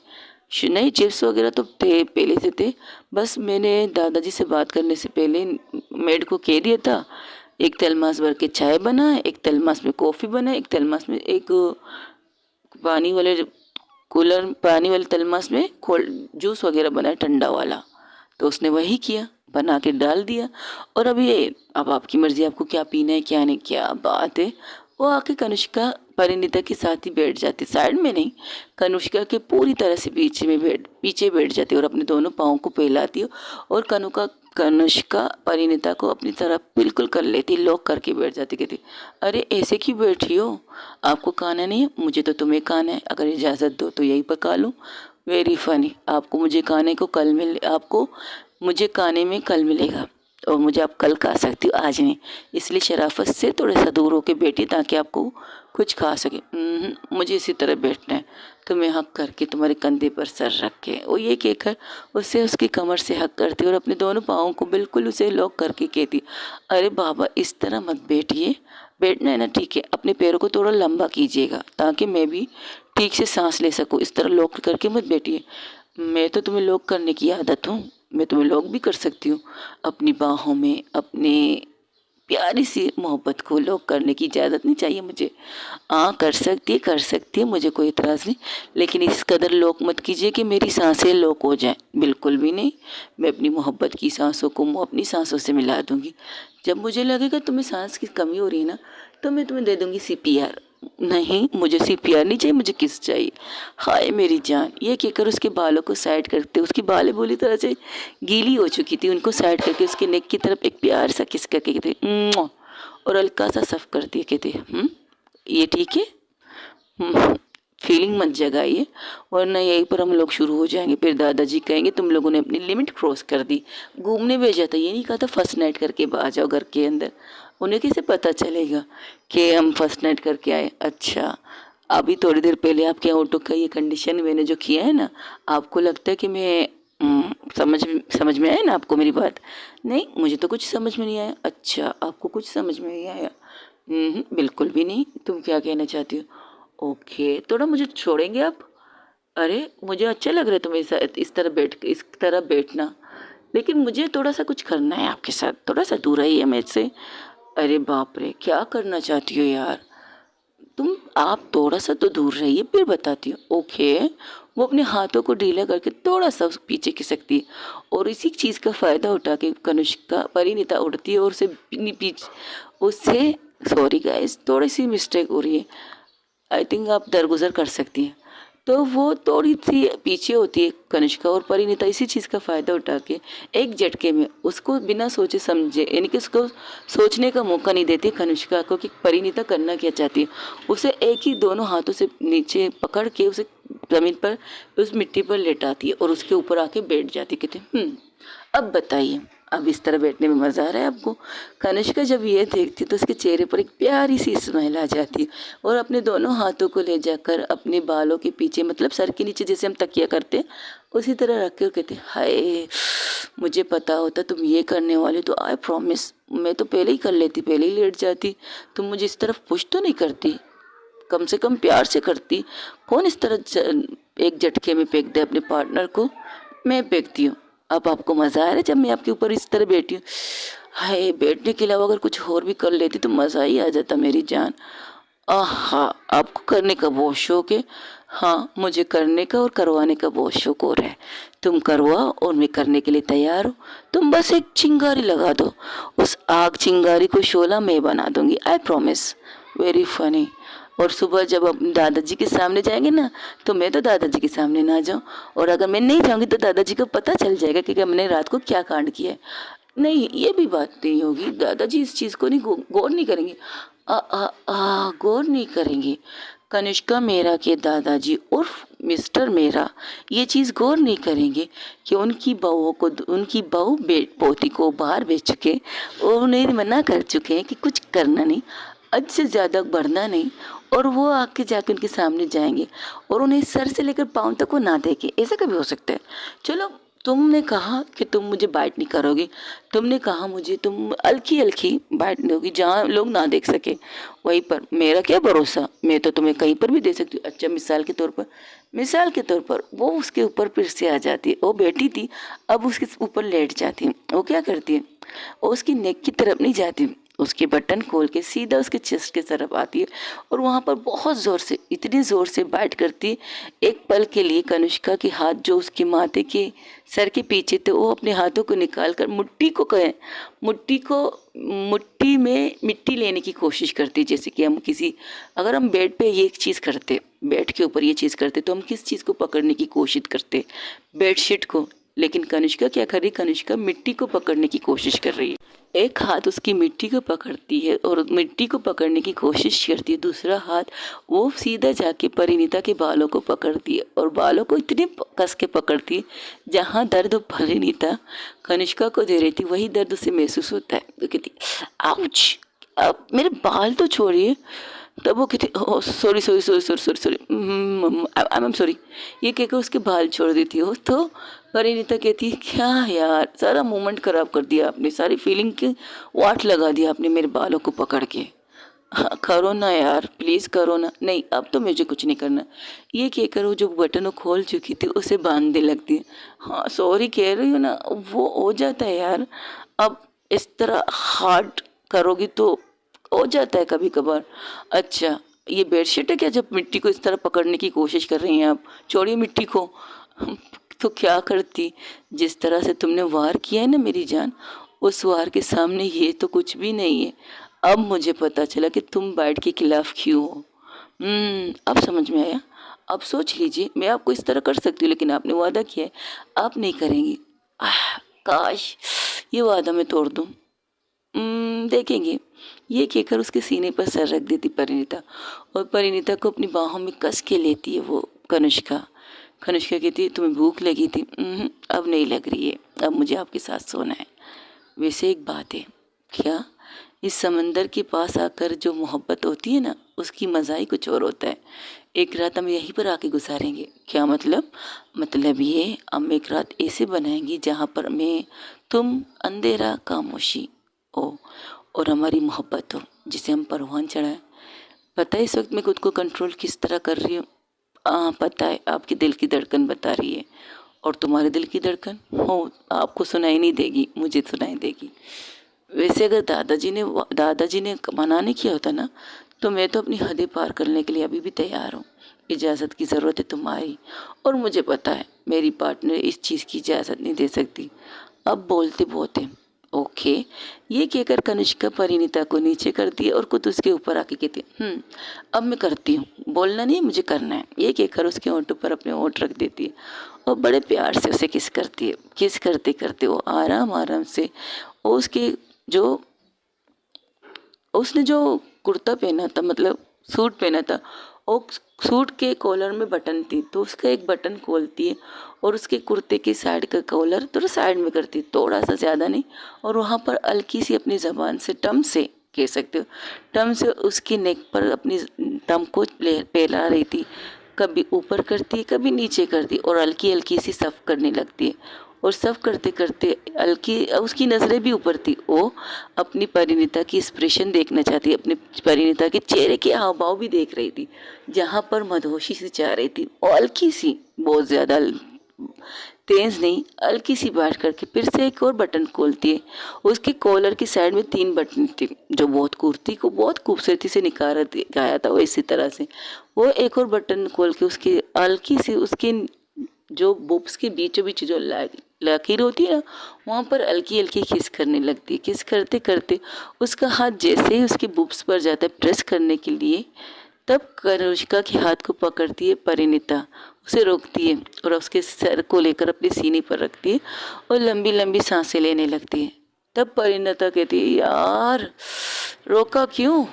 नहीं, चिप्स वगैरह तो थे पहले से थे, बस मैंने दादाजी से बात करने से पहले मेड को कह दिया था एक थर्मास भर के चाय बना, एक थर्मास में कॉफ़ी बना, एक थर्मास में एक पानी वाले कूलर, पानी वाले थर्मास में कोल्ड जूस वगैरह बना है ठंडा वाला। तो उसने वही किया, बना के डाल दिया। और अब ये, अब आपकी मर्ज़ी, आपको क्या पीना है क्या नहीं। क्या बात है, वो आके कनिष्का परिणीता के साथ ही बैठ जाती, साइड में नहीं, कनिष्का के पूरी तरह से पीछे बैठ जाती और अपने दोनों पाँव को फैलाती है और कनिष्का परिणीता को अपनी तरफ बिल्कुल कर लेती, लॉक करके बैठ जाती। कहती अरे ऐसे क्यों बैठी हो, आपको खाना नहीं है? मुझे तो तुम्हें खाना है, अगर इजाज़त दो तो यही पका लूँ। वेरी फनी, आपको मुझे खाने में कल मिलेगा और मुझे आप कल खा सकती हो, आज नहीं। इसलिए शराफत से थोड़ा सा दूर होके बैठी ताकि आपको कुछ खा सके। मुझे इसी तरह बैठना है। तो मैं हक करके तुम्हारे कंधे पर सर रख के, वो ये कहकर उससे उसकी कमर से हक करती और अपने दोनों पाँवों को बिल्कुल उसे लॉक करके कहती अरे बाबा इस तरह मत बैठिए, बैठना है ना ठीक है, अपने पैरों को थोड़ा लंबा कीजिएगा ताकि मैं भी ठीक से सांस ले सकूँ, इस तरह लॉक करके मत बैठिए। मैं तो तुम्हें लॉक करने की आदत हूँ, मैं तुम्हें लॉक भी कर सकती हूँ अपनी बाहों में। अपने प्यारी सी मोहब्बत को लॉक करने की इजाज़त नहीं चाहिए मुझे। हाँ कर सकती है, मुझे कोई इतराज़ नहीं, लेकिन इस कदर लॉक मत कीजिए कि मेरी सांसें लॉक हो जाएं, बिल्कुल भी नहीं। मैं अपनी मोहब्बत की सांसों को अपनी सांसों से मिला दूंगी। जब मुझे लगेगा तुम्हें सांस की कमी हो रही है ना, तो मैं तुम्हें दे दूंगी CPR। नहीं मुझे CPR नहीं चाहिए, मुझे किस चाहिए। हाय मेरी जान, ये कहकर उसके बालों को साइड करते, उसकी बालें बुरी तरह से गीली हो चुकी थी, उनको साइड करके उसके नेक की तरफ एक प्यार सा किस करके कहते "मुआ", और हल्का सा सफ करती है। कहते ये ठीक है, फीलिंग मत जगाइए वरना यहीं पर हम लोग शुरू हो जाएंगे। फिर दादाजी कहेंगे तुम लोगों ने अपनी लिमिट क्रॉस कर दी, घूमने भेजा था, ये नहीं कहा था फर्स्ट नाइट करके आ जाओ घर के अंदर। उन्हें कैसे पता चलेगा कि हम फर्स्ट नाइट करके आए? अच्छा अभी थोड़ी देर पहले आपके ऑटो का ये कंडीशन मैंने जो किया है ना, आपको लगता है कि मैं समझ में आया ना आपको मेरी बात? नहीं मुझे तो कुछ समझ में नहीं आया। अच्छा आपको कुछ समझ में नहीं आया? बिल्कुल भी नहीं। तुम क्या कहना चाहती हो? ओके थोड़ा मुझे छोड़ेंगे आप? अरे मुझे अच्छा लग रहा है तुम्हें इस तरह बैठना, लेकिन मुझे थोड़ा सा कुछ करना है आपके साथ, थोड़ा सा दूर आइए मेरे से। अरे बाप रे क्या करना चाहती हो यार आप थोड़ा सा तो दूर रहिए फिर बताती हूँ। ओके वो अपने हाथों को ढीला करके थोड़ा सा पीछे खिसकती है और इसी चीज़ का फ़ायदा उठा के कनिष्का परिणीता उड़ती है और उससे सॉरी गाइस थोड़ी सी मिस्टेक हो रही है, आई थिंक आप दरगुजर कर सकती हैं। तो वो थोड़ी सी पीछे होती है कनिष्का, और परिणीता इसी चीज़ का फ़ायदा उठा के एक झटके में उसको बिना सोचे समझे, यानी कि उसको सोचने का मौका नहीं देती कनिष्का को कि परिणीता करना क्या चाहती है। उसे एक ही दोनों हाथों से नीचे पकड़ के उसे ज़मीन पर, उस मिट्टी पर लेटाती है और उसके ऊपर आके बैठ जाती। कहते अब बताइए, अब इस तरह बैठने में मज़ा आ रहा है आपको। कनिष्का जब ये देखती तो उसके चेहरे पर एक प्यारी सी स्माइल आ जाती और अपने दोनों हाथों को ले जाकर अपने बालों के पीछे, मतलब सर के नीचे जैसे हम तकिया करते उसी तरह रख के कहते, हाय मुझे पता होता तुम ये करने वाले तो आई प्रॉमिस मैं तो पहले ही कर लेती, पहले ही लेट जाती। तुम मुझे इस तरफ पुश तो नहीं करती, कम से कम प्यार से करती। कौन इस तरह एक झटके में फेंक दे अपने पार्टनर को, मैं फेंकती हूँ। अब आपको मज़ा आ रहा है जब मैं आपके ऊपर इस तरह बैठी हूँ। हाय बैठने के अलावा अगर कुछ और भी कर लेती तो मज़ा ही आ जाता मेरी जान। आहा, आपको करने का बहुत शौक है। हाँ, मुझे करने का और करवाने का बहुत शौक हो रहा है। तुम करवाओ और मैं करने के लिए तैयार हूँ। तुम बस एक चिंगारी लगा दो, उस आग चिंगारी को शोला मैं बना दूंगी, आई प्रॉमिस। Very funny. और सुबह जब हम दादाजी के सामने जाएंगे ना, तो मैं तो दादाजी के सामने ना जाऊँ, और अगर मैं नहीं जाऊँगी तो दादाजी को पता चल जाएगा कि हमने रात को क्या कांड किया है। नहीं, ये भी बात नहीं होगी, दादाजी इस चीज़ को नहीं गौर नहीं करेंगे। गौर नहीं करेंगे। कनिष्का मेरा के दादाजी उर्फ मिस्टर मेरा ये चीज़ गौर नहीं करेंगे कि उनकी बहुओं को, उनकी बहू पोती को बाहर भेज चुके और उन्हें मना कर चुके हैं कि कुछ करना नहीं, हद से ज़्यादा बढ़ना नहीं, और वो आके जाके उनके सामने जाएंगे और उन्हें सर से लेकर पाँव तक वो ना देखे। ऐसा कभी हो सकता है? चलो, तुमने कहा कि तुम मुझे बाइट नहीं करोगी, तुमने कहा मुझे तुम हल्की हल्की बाइट दोगी जहाँ लोग ना देख सके, वहीं पर मेरा क्या भरोसा, मैं तो तुम्हें कहीं पर भी दे सकती हूँ। अच्छा, मिसाल के तौर पर वो उसके ऊपर फिर से आ जाती है। वो बैठी थी, अब उसके ऊपर लेट जाती है। वो क्या करती है, वो उसकी नेक की तरफ नहीं जाती, उसके बटन खोल के सीधा उसके चेस्ट की तरफ आती है और वहाँ पर बहुत ज़ोर से, इतनी ज़ोर से बाइट करती है। एक पल के लिए कनिष्का के हाथ जो उसके माथे के सर के पीछे थे, वो अपने हाथों को निकाल कर मुट्ठी में मिट्टी लेने की कोशिश करती है। जैसे कि हम अगर हम बेड पे ये चीज़ करते, बेड के ऊपर ये चीज़ करते, तो हम किस चीज़ को पकड़ने की कोशिश करते? बेडशीट को। लेकिन कनिष्का क्या कर रही? कनिष्का मिट्टी को पकड़ने की कोशिश कर रही है। एक हाथ उसकी मिट्टी को पकड़ती है और मिट्टी को पकड़ने की कोशिश करती है, दूसरा हाथ वो सीधा जाके परिणीता के बालों को पकड़ती है और बालों को इतने कस के पकड़ती है जहाँ दर्द परिणीता कनिष्का को दे रही थी वही दर्द उसे महसूस होता है। तो कहती, आउच, अब मेरे बाल तो छोड़िए। तब वो कहती, oh sorry sorry sorry sorry sorry sorry, I am sorry, ये कहकर उसके बाल छोड़ देती हो। तो परिणीता कहती है, क्या यार, सारा मोमेंट ख़राब कर दिया आपने, सारी फीलिंग के वाट लगा दिया आपने मेरे बालों को पकड़ के। हाँ, करो ना यार, प्लीज़ करो ना। नहीं, अब तो मुझे कुछ नहीं करना। ये कहकर वो जो बटन वो खोल चुकी थी उसे बांधने लगती है। हाँ सॉरी कह रही हूँ ना, वो हो जाता है यार। अब इस तरह हार्ड करोगी तो हो जाता है कभी कभार। अच्छा, ये बेडशीट है क्या जब मिट्टी को इस तरह पकड़ने की कोशिश कर रही हैं आप? छोड़िए मिट्टी को। तो क्या करती, जिस तरह से तुमने वार किया है ना मेरी जान, उस वार के सामने ये तो कुछ भी नहीं है। अब मुझे पता चला कि तुम बाइट के खिलाफ क्यों हो। अब समझ में आया। अब सोच लीजिए, मैं आपको इस तरह कर सकती हूँ लेकिन आपने वादा किया है आप नहीं करेंगी। काश ये वादा मैं तोड़ दूँ। देखेंगे। ये कहकर उसके सीने पर सर रख देती परिणीता और परिणीता को अपनी बाहों में कस के लेती है वो कनिष्का। कनिष्का कहती है, तुम्हें भूख लगी थी? अब नहीं लग रही है, अब मुझे आपके साथ सोना है। वैसे एक बात है, क्या इस समंदर के पास आकर जो मोहब्बत होती है ना, उसकी मज़ा ही कुछ और होता है। एक रात हम यहीं पर आके गुजारेंगे। क्या मतलब? मतलब ये, हम एक रात ऐसे बनाएंगे जहाँ पर मैं, तुम, अंधेरा, खामोशी हो और हमारी मोहब्बत हो जिसे हम परवान चढ़ाएं। पता है इस वक्त मैं खुद को कंट्रोल किस तरह कर रही हूँ? पता है, आपकी दिल की धड़कन बता रही है। और तुम्हारे दिल की धड़कन हो आपको सुनाई नहीं देगी, मुझे सुनाई देगी। वैसे अगर दादाजी ने मना नहीं किया होता ना, तो मैं तो अपनी हदें पार करने के लिए अभी भी तैयार हूँ। इजाज़त की ज़रूरत है तुम्हारी, और मुझे पता है मेरी पार्टनर इस चीज़ की इजाज़त नहीं दे सकती। अब बोलते बहुत हैं ओके। ये कहकर कनिष्का परिणीता को नीचे करती है और खुद उसके ऊपर आके कहती है, अब मैं करती हूँ, बोलना नहीं, मुझे करना है। ये कहकर उसके होंठों पर अपने होंठ रख देती है और बड़े प्यार से उसे किस करती है। किस करते करते वो आराम आराम से उसके जो उसने जो कुर्ता पहना था, मतलब सूट पहना था, और सूट के कॉलर में बटन थी, तो उसका एक बटन खोलती है और उसके कुर्ते की साइड का कॉलर थोड़ा साइड में करती है, थोड़ा सा, ज़्यादा नहीं, और वहाँ पर हल्की सी अपनी ज़बान से, टम से कह सकते हो, टम से उसकी नेक पर अपनी टम को फैला रही थी। कभी ऊपर करती है, कभी नीचे करती है, और हल्की हल्की सी सफ़ करने लगती है। और सब करते करते हल्की उसकी नज़रें भी ऊपर थी। वो अपनी परिणीता की एक्सप्रेशन देखना चाहती, अपनी परिणीता के चेहरे के हाव भाव भी देख रही थी, जहाँ पर मदहोशी से चाह रही थी। और हल्की सी, बहुत ज़्यादा तेज नहीं, हल्की सी बात करके फिर से एक और बटन खोलती है। उसके कॉलर की साइड में 3 बटन थे, जो बहुत कुर्ती को बहुत खूबसूरती से निकाल गया था। वो इसी तरह से वो एक और बटन खोल के उसकी हल्की सी, उसके जो बुब्स के बीचों बीच जो लकीर होती है ना, वहाँ पर हल्की हल्की किस करने लगती है। किस करते करते उसका हाथ जैसे ही उसके बुब्स पर जाता है प्रेस करने के लिए, तब कनिष्का के हाथ को पकड़ती है परिणीता, उसे रोकती है और उसके सर को लेकर अपने सीने पर रखती है और लंबी लंबी सांसें लेने लगती है। तब परिणीता कहती है, यार रोका क्यों?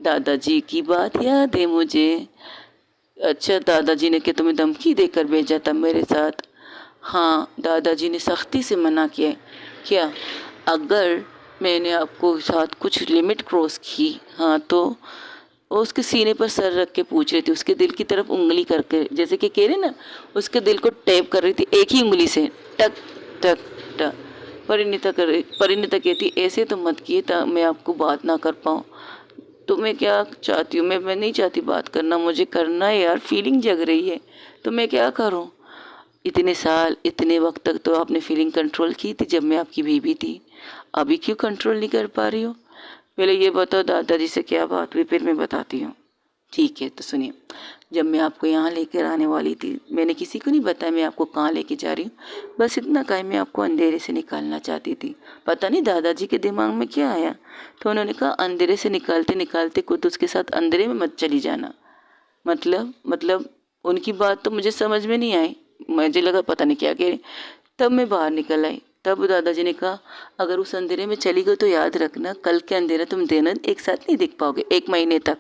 दादाजी की बात याद है मुझे। अच्छा, दादाजी ने क्या तुम्हें धमकी देकर भेजा था मेरे साथ? हाँ, दादाजी ने सख्ती से मना किया। क्या? अगर मैंने आपको साथ कुछ लिमिट क्रॉस की, हाँ तो। वो उसके सीने पर सर रख के पूछ रही थी, उसके दिल की तरफ उंगली करके, जैसे कि कह रहे ना, उसके दिल को टैप कर रही थी एक ही उंगली से, टक टक टक। परिणीता कहती, ऐसे तो मत किए मैं आपको बात ना कर पाऊँ। तो मैं क्या चाहती हूँ, मैं नहीं चाहती बात करना, मुझे करना है यार, फीलिंग जग रही है, तो मैं क्या करूँ? इतने साल, इतने वक्त तक तो आपने फीलिंग कंट्रोल की थी जब मैं आपकी बीवी थी, अभी क्यों कंट्रोल नहीं कर पा रही हो? पहले ये बताओ दादाजी से क्या बात हुई, फिर मैं बताती हूँ। ठीक है, तो सुनिए, जब मैं आपको यहाँ लेकर आने वाली थी, मैंने किसी को नहीं बताया मैं आपको कहाँ लेके जा रही हूँ, बस इतना कहा, मैं आपको अंधेरे से निकालना चाहती थी। पता नहीं दादाजी के दिमाग में क्या आया, तो उन्होंने कहा अंधेरे से निकालते निकालते खुद उसके साथ अंधेरे में मत चली जाना। मतलब उनकी बात तो मुझे समझ में नहीं आई, मुझे लगा पता नहीं क्या कह रहे। तब मैं बाहर निकल आई। तब दादाजी ने कहा, अगर उस अंधेरे में चली गई तो याद रखना, कल के अंधेरा तुम देना एक साथ नहीं देख पाओगे 1 महीने तक।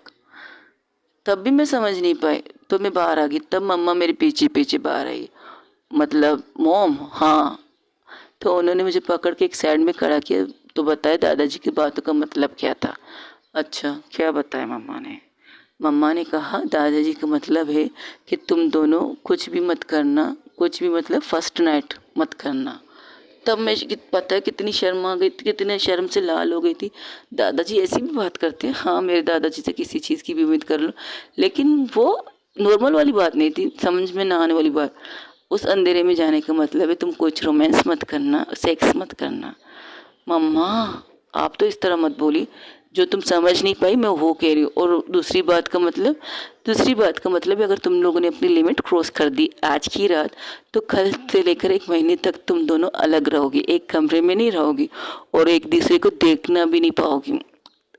तब भी मैं समझ नहीं पाई, तो मैं बाहर आ गई। तब मम्मा मेरे पीछे पीछे बाहर आई, मतलब मोम, हाँ। तो उन्होंने मुझे पकड़ के एक साइड में खड़ा किया, तो बताया दादाजी की बातों का मतलब क्या था। अच्छा, क्या बताया मम्मा ने? मम्मा ने कहा दादाजी का मतलब है कि तुम दोनों कुछ भी मत करना, कुछ भी मतलब फर्स्ट नाइट मत करना। तब मैं पता है कितनी शर्म आ गई थी, कितने शर्म से लाल हो गई थी। दादाजी ऐसी भी बात करते हैं? हाँ, मेरे दादाजी से किसी चीज़ की भी उम्मीद कर लो, लेकिन वो नॉर्मल वाली बात नहीं थी, समझ में ना आने वाली बात। उस अंधेरे में जाने का मतलब है तुम कुछ रोमांस मत करना, सेक्स मत करना। मम्मा, आप तो इस तरह मत बोली, जो तुम समझ नहीं पाई मैं वो कह रही हूँ। और दूसरी बात का मतलब है, अगर तुम लोगों ने अपनी लिमिट क्रॉस कर दी आज की रात, तो कल से लेकर 1 महीने तक तुम दोनों अलग रहोगी, एक कमरे में नहीं रहोगी और एक दूसरे को देखना भी नहीं पाओगी।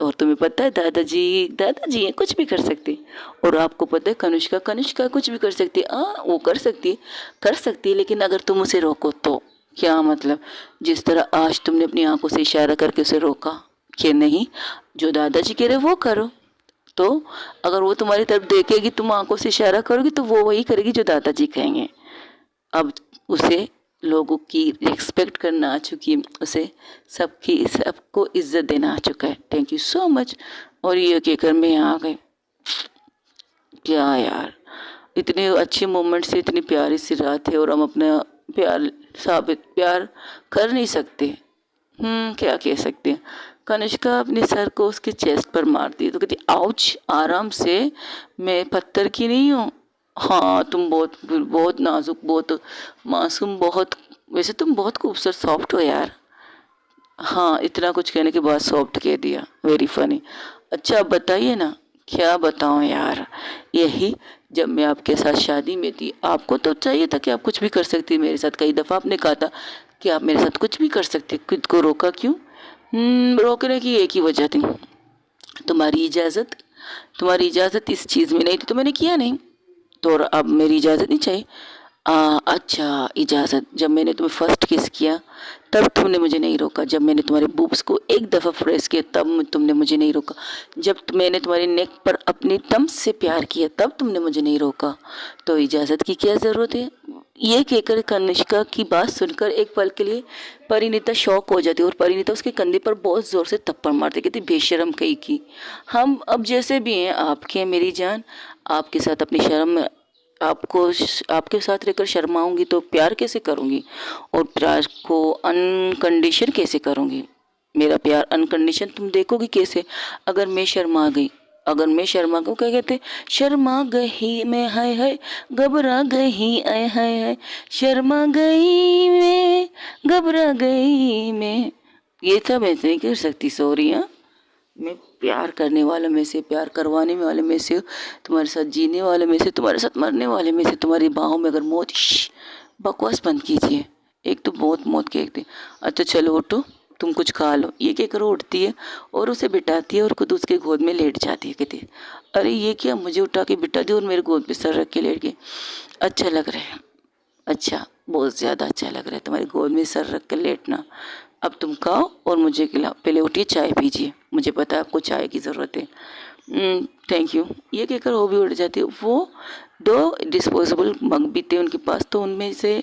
और तुम्हें पता है दादाजी हैं, कुछ भी कर सकते हैं। और आपको पता है कनिष्का कुछ भी कर सकती है। हाँ, वो कर सकती है, लेकिन अगर तुम उसे रोको तो। क्या मतलब? जिस तरह आज तुमने अपनी आंखों से इशारा करके उसे रोका कि नहीं, जो दादाजी कह रहे वो करो। तो अगर वो तुम्हारी तरफ देखेगी, तुम आंखों से इशारा करोगी, तो वो वही करेगी जो दादाजी कहेंगे। अब उसे लोगों की रिस्पेक्ट करना आ चुकी है, उसे सबको इज्जत देना आ चुका है। Thank you so much. और ये कहकर मैं यहाँ आ गई। क्या यार, इतने अच्छे मोमेंट से, इतनी प्यारी सी रात है और हम अपना प्यार कर नहीं सकते। क्या कह सकते हैं। कनिष्का अपने सर को उसके चेस्ट पर मारती है तो कहती, आउच, आराम से, मैं पत्थर की नहीं हूँ। हाँ, तुम बहुत नाजुक, बहुत मासूम, वैसे तुम बहुत खूबसूरत, सॉफ्ट हो यार। हाँ, इतना कुछ कहने के बाद सॉफ्ट कह दिया, वेरी फनी। अच्छा, अब बताइए ना। क्या बताऊँ यार, यही, जब मैं आपके साथ शादी में थी, आपको तो चाहिए था कि आप कुछ भी कर सकती मेरे साथ। कई दफ़ा आपने कहा था कि आप मेरे साथ कुछ भी कर सकते, खुद को रोका क्यों? रोकने की एक ही वजह थी, तुम्हारी इजाज़त। तुम्हारी इजाज़त इस चीज़ में नहीं थी तो मैंने किया नहीं, तो और अब मेरी इजाज़त नहीं चाहिए। अच्छा, इजाज़त, जब मैंने तुम्हें फर्स्ट किस किया तब तुमने मुझे नहीं रोका। जब मैंने तुम्हारे बूब्स को एक दफ़ा प्रेस किया तब तुमने मुझे नहीं रोका। जब मैंने तुम्हारे नेक पर अपनी तम से प्यार किया तब तुमने मुझे नहीं रोका। तो इजाज़त की क्या ज़रूरत है? ये कहकर कनिष्का की बात सुनकर एक पल के लिए परिणीता शॉक हो जाती और परिणीता उसके कंधे पर बहुत ज़ोर से थप्पड़ मारती, कहती बेशर्म कहीं की। हम अब जैसे भी हैं आपके हैं मेरी जान, आपके साथ अपनी शर्म, आपको आपके साथ रहकर शर्माऊंगी तो प्यार कैसे करूंगी, और प्यार को अनकंडीशन कैसे करूंगी? मेरा प्यार अनकंडीशन तुम देखोगी कैसे? अगर मैं शर्मा गई, अगर मैं शर्मा गई, क्या कहते, शर्मा गई मैं, हाय हाय घबरा गई, आय हाय हाय शर्मा गई मैं, घबरा गई मैं। ये सब ऐसे नहीं कर सकती, सॉरी। हाँ, मैं प्यार करने वालों में से, प्यार करवाने वाले में से, तुम्हारे साथ जीने वाले में से, तुम्हारे साथ मरने वाले में से, तुम्हारी बाहों में अगर मौत, बकवास बंद कीजिए। एक तो बहुत मौत कहते। अच्छा चलो उठो, तुम कुछ खा लो, ये कहकर वो उठती है और उसे बिठाती है और खुद उसके गोद में लेट जाती है। कहती है अरे ये क्या, मुझे उठा के बिठा दी और मेरे गोद पे सर रख के लेट गई। अच्छा लग रहा है, अच्छा बहुत ज़्यादा अच्छा लग रहा है तुम्हारी गोद में सर रख कर लेटना। अब तुम खाओ और मुझे खिलाओ, पहले उठिए चाय पीजिए, मुझे पता है आपको चाय की ज़रूरत है। थैंक यू, ये कहकर वो भी उठ जाती है। वो 2 डिस्पोजेबल मग भी थे उनके पास, तो उनमें से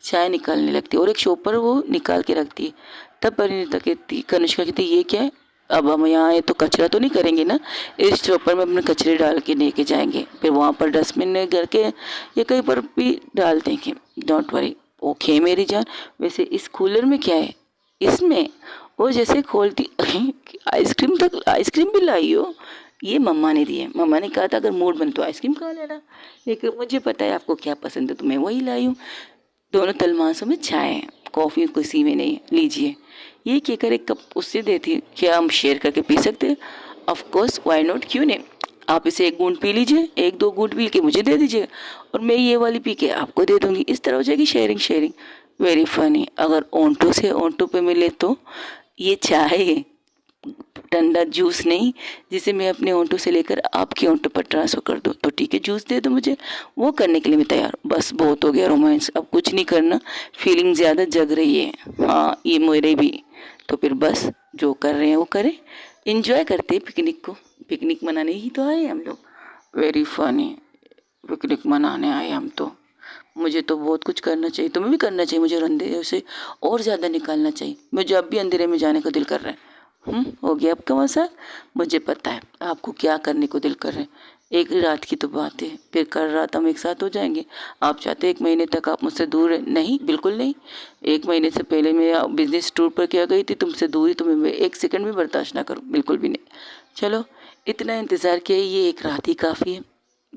चाय निकालने लगती है और एक शॉपर वो निकाल के रखती है। तब परिणीता कहती, कनिष्का कहती ये क्या है? अब हम यहाँ आए तो कचरा तो नहीं करेंगे ना, इस चॉपर में अपने कचरे डाल के लेके जाएंगे, फिर वहाँ पर डस्टबिन में घर के या कहीं पर भी डाल देंगे। डोंट वरी, ओके मेरी जान। वैसे इस कूलर में क्या है? इसमें वो जैसे खोलती आइसक्रीम, तक आइसक्रीम भी लाई हो? ये मम्मा ने दी है, मम्मा ने कहा था अगर मूड बन तो आइसक्रीम खा लेना, लेकिन मुझे पता है आपको क्या पसंद है तो मैं वही लाई हूँ। दोनों तलमासों में चाय है, कॉफ़ी किसी में नहीं, लीजिए। ये कहकर एक कप उससे देती है, क्या हम शेयर करके पी सकते हैं? ऑफ कोर्स, व्हाई नॉट, क्यों नहीं। आप इसे एक घूंट पी लीजिए, 1-2 घूंट पी के मुझे दे दीजिए और मैं ये वाली पी के आपको दे दूंगी। इस तरह हो जाएगी शेयरिंग। Sharing very funny. अगर ओंटो से ओंटो पे मिले तो ये चाय है, ठंडा जूस नहीं, जिसे मैं अपने ओंटो से लेकर आपके ओंटो पर ट्रांसफ़र कर दूँ तो ठीक है, जूस दे दो मुझे, वो करने के लिए मैं तैयार। बस बहुत हो गया रोमांस, अब कुछ नहीं करना, फीलिंग ज़्यादा जग रही है। हाँ, ये मेरे भी। तो फिर बस जो कर रहे हैं वो करें, इंजॉय करते हैं पिकनिक को। पिकनिक मनाने ही तो आए हम लोग। वेरी फनी, पिकनिक मनाने आए हम तो। मुझे तो बहुत कुछ करना चाहिए, तुम्हें भी करना चाहिए, मुझे अंधेरे से और ज़्यादा निकालना चाहिए। मुझे अब भी अंधेरे में जाने का दिल कर रहा है। हो गया आपका मजाक? मुझे पता है आपको क्या करने को दिल कर रहे हैं। एक ही रात की तो बात है, फिर कल रात हम एक साथ हो जाएंगे। आप चाहते 1 महीने तक आप मुझसे दूर रहे? नहीं, बिल्कुल नहीं। 1 महीने से पहले मैं बिजनेस टूर पर क्या गई थी, तुमसे दूरी तुम्हें मैं 1 सेकंड भी बर्दाश्त ना करूँ, बिल्कुल भी नहीं। चलो, इतना इंतज़ार किया, ये एक रात ही काफ़ी है।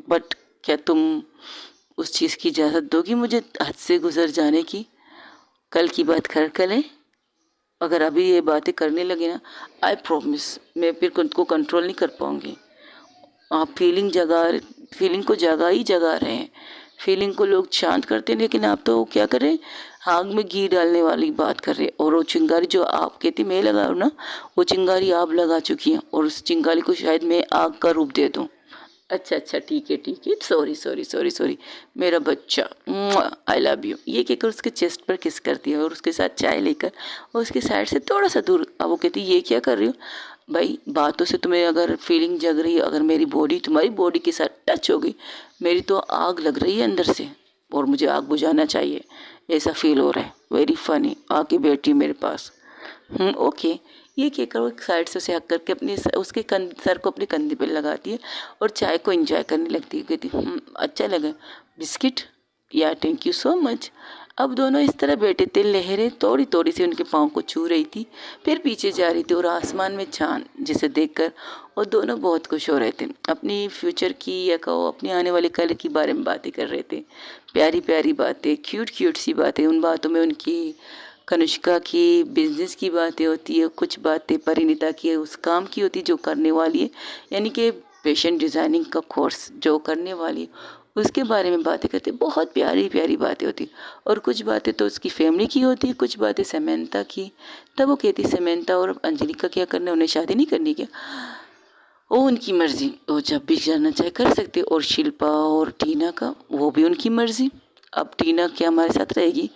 बट क्या तुम उस चीज़ की इजाज़त दोगी मुझे हद से गुजर जाने की? कल की बात कल है। अगर अभी ये बातें करने लगे ना, आई प्रॉमिस मैं फिर खुद को कंट्रोल नहीं कर पाऊंगी। आप फीलिंग को जगा ही जगा रहे हैं। फीलिंग को लोग शांत करते हैं, लेकिन आप तो क्या कर रहे हैं, आग में घी डालने वाली बात कर रहे हैं। और वो चिंगारी जो आप कहती मैं लगाऊँ ना, वो चिंगारी आप लगा चुकी हैं और उस चिंगारी को शायद मैं आग का रूप दे दूँ। अच्छा अच्छा, ठीक है, सॉरी सॉरी सॉरी सॉरी मेरा बच्चा, आई लव यू। ये कहकर उसके चेस्ट पर किस करती है और उसके साथ चाय लेकर और उसके साइड से थोड़ा सा दूर। अब वो कहती ये क्या कर रही हो भाई? बातों से तुम्हें अगर फीलिंग जग रही है, अगर मेरी बॉडी तुम्हारी बॉडी के साथ टच हो गई, मेरी तो आग लग रही है अंदर से और मुझे आग बुझाना चाहिए, ऐसा फील हो रहा है। वेरी फनी, आके बैठी मेरे पास। ओके, ये कहकर वो एक साइड से उसे हक करके अपने उसके सर को अपने कंधे पर लगाती है और चाय को एंजॉय करने लगती है। कहती अच्छा लगा बिस्किट, या थैंक यू सो मच। अब दोनों इस तरह बैठे थे, लहरें थोड़ी थोड़ी सी उनके पाँव को छू रही थी, फिर पीछे जा रही थी और आसमान में चांद, जिसे देखकर और दोनों बहुत खुश हो रहे थे। अपनी फ्यूचर की या कहो अपनी आने वाले कल के बारे में बातें कर रहे थे। प्यारी प्यारी बातें, क्यूट क्यूट सी बातें। उन बातों में उनकी कनिष्का की बिजनेस की बातें होती है, कुछ बातें परिणीता की उस काम की होती जो करने वाली है, यानी कि फैशन डिज़ाइनिंग का कोर्स जो करने वाली है, उसके बारे में बातें करते, बहुत प्यारी प्यारी बातें होती। और कुछ बातें तो उसकी फैमिली की होती, कुछ बातें समंता की। तब वो कहती समंता और अंजलि का क्या करना, उन्हें शादी नहीं करनी क्या? वो उनकी मर्जी, वो जब भी करना चाहे कर सकते। और शिल्पा और टीना का वो भी उनकी मर्जी। अब टीना क्या हमारे साथ रहेगी?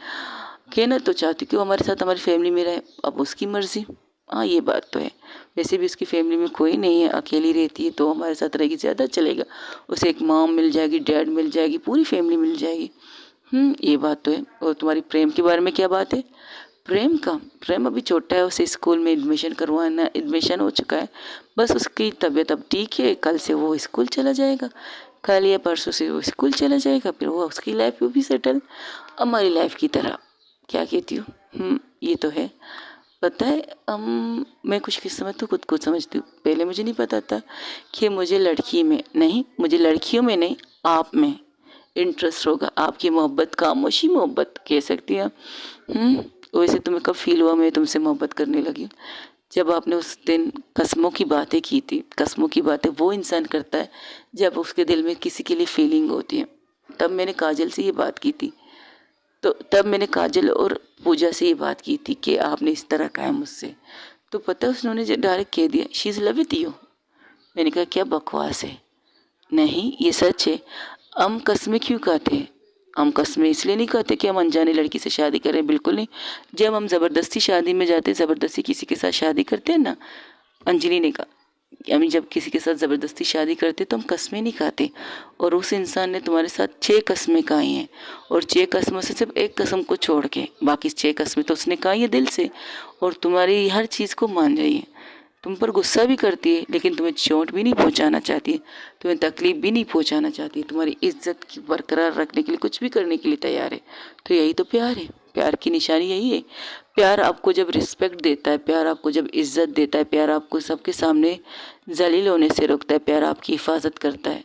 कहना तो चाहती कि वो हमारे साथ हमारी फैमिली में रहे, अब उसकी मर्जी। हाँ ये बात तो है। वैसे भी उसकी फैमिली में कोई नहीं है, अकेली रहती है, तो हमारे साथ रहेगी ज़्यादा चलेगा। उसे एक मॉम मिल जाएगी, डैड मिल जाएगी, पूरी फैमिली मिल जाएगी। ये बात तो है। और तुम्हारी प्रेम के बारे में क्या बात है? प्रेम अभी छोटा है, उसे स्कूल में एडमिशन करवाना, एडमिशन हो चुका है। बस उसकी तबीयत अब ठीक है, कल से वो स्कूल चला जाएगा, कल या परसों से वो स्कूल चला जाएगा, फिर वो उसकी लाइफ में भी सेटल, हमारी लाइफ की तरह। क्या कहती हूँ? ये तो है। पता है मैं कुछ किस्मत तो खुद को समझती हूँ। पहले मुझे नहीं पता था कि मुझे लड़कियों में नहीं, आप में इंटरेस्ट होगा। आपकी मोहब्बत, खामोशी मोहब्बत कह सकती हैं। वैसे तुम्हें कब फील हुआ मैं तुमसे मोहब्बत करने लगी? जब आपने उस दिन कस्मों की बातें की थी। कस्मों की बातें वो इंसान करता है जब उसके दिल में किसी के लिए फीलिंग होती है। तब मैंने काजल से ये बात की थी। तो तब मैंने काजल और पूजा से ये बात की थी कि आपने इस तरह कहा है मुझसे। तो पता है उन्होंने डायरेक्ट कह दिया, she is love with you. मैंने कहा क्या बकवास है? नहीं ये सच है। हम कस्में क्यों कहते हैं? हम कस्में इसलिए नहीं कहते कि हम अनजाने लड़की से शादी करें, बिल्कुल नहीं। जब हम ज़बरदस्ती शादी में जाते, ज़बरदस्ती किसी के साथ शादी करते हैं ना, अंजलि ने कहा, हम जब किसी के साथ ज़बरदस्ती शादी करते तो हम कस्में नहीं खाते। और उस इंसान ने तुम्हारे साथ 6 कस्में खाई हैं, और 6 कस्मों से सिर्फ एक कसम को छोड़ के बाकी 6 कस्में तो उसने खाई है दिल से। और तुम्हारी हर चीज़ को मान रही है, तुम पर गुस्सा भी करती है, लेकिन तुम्हें चोट भी नहीं पहुंचाना चाहती है, तुम्हें तकलीफ भी नहीं पहुंचाना चाहती है, तुम्हारी इज्जत की बरकरार रखने के लिए कुछ भी करने के लिए तैयार है। तो यही तो प्यार है। प्यार की निशानी यही है। प्यार आपको जब रिस्पेक्ट देता है, प्यार आपको जब इज्जत देता है, प्यार आपको सबके सामने जलील होने से रोकता है, प्यार आपकी हिफाजत करता है।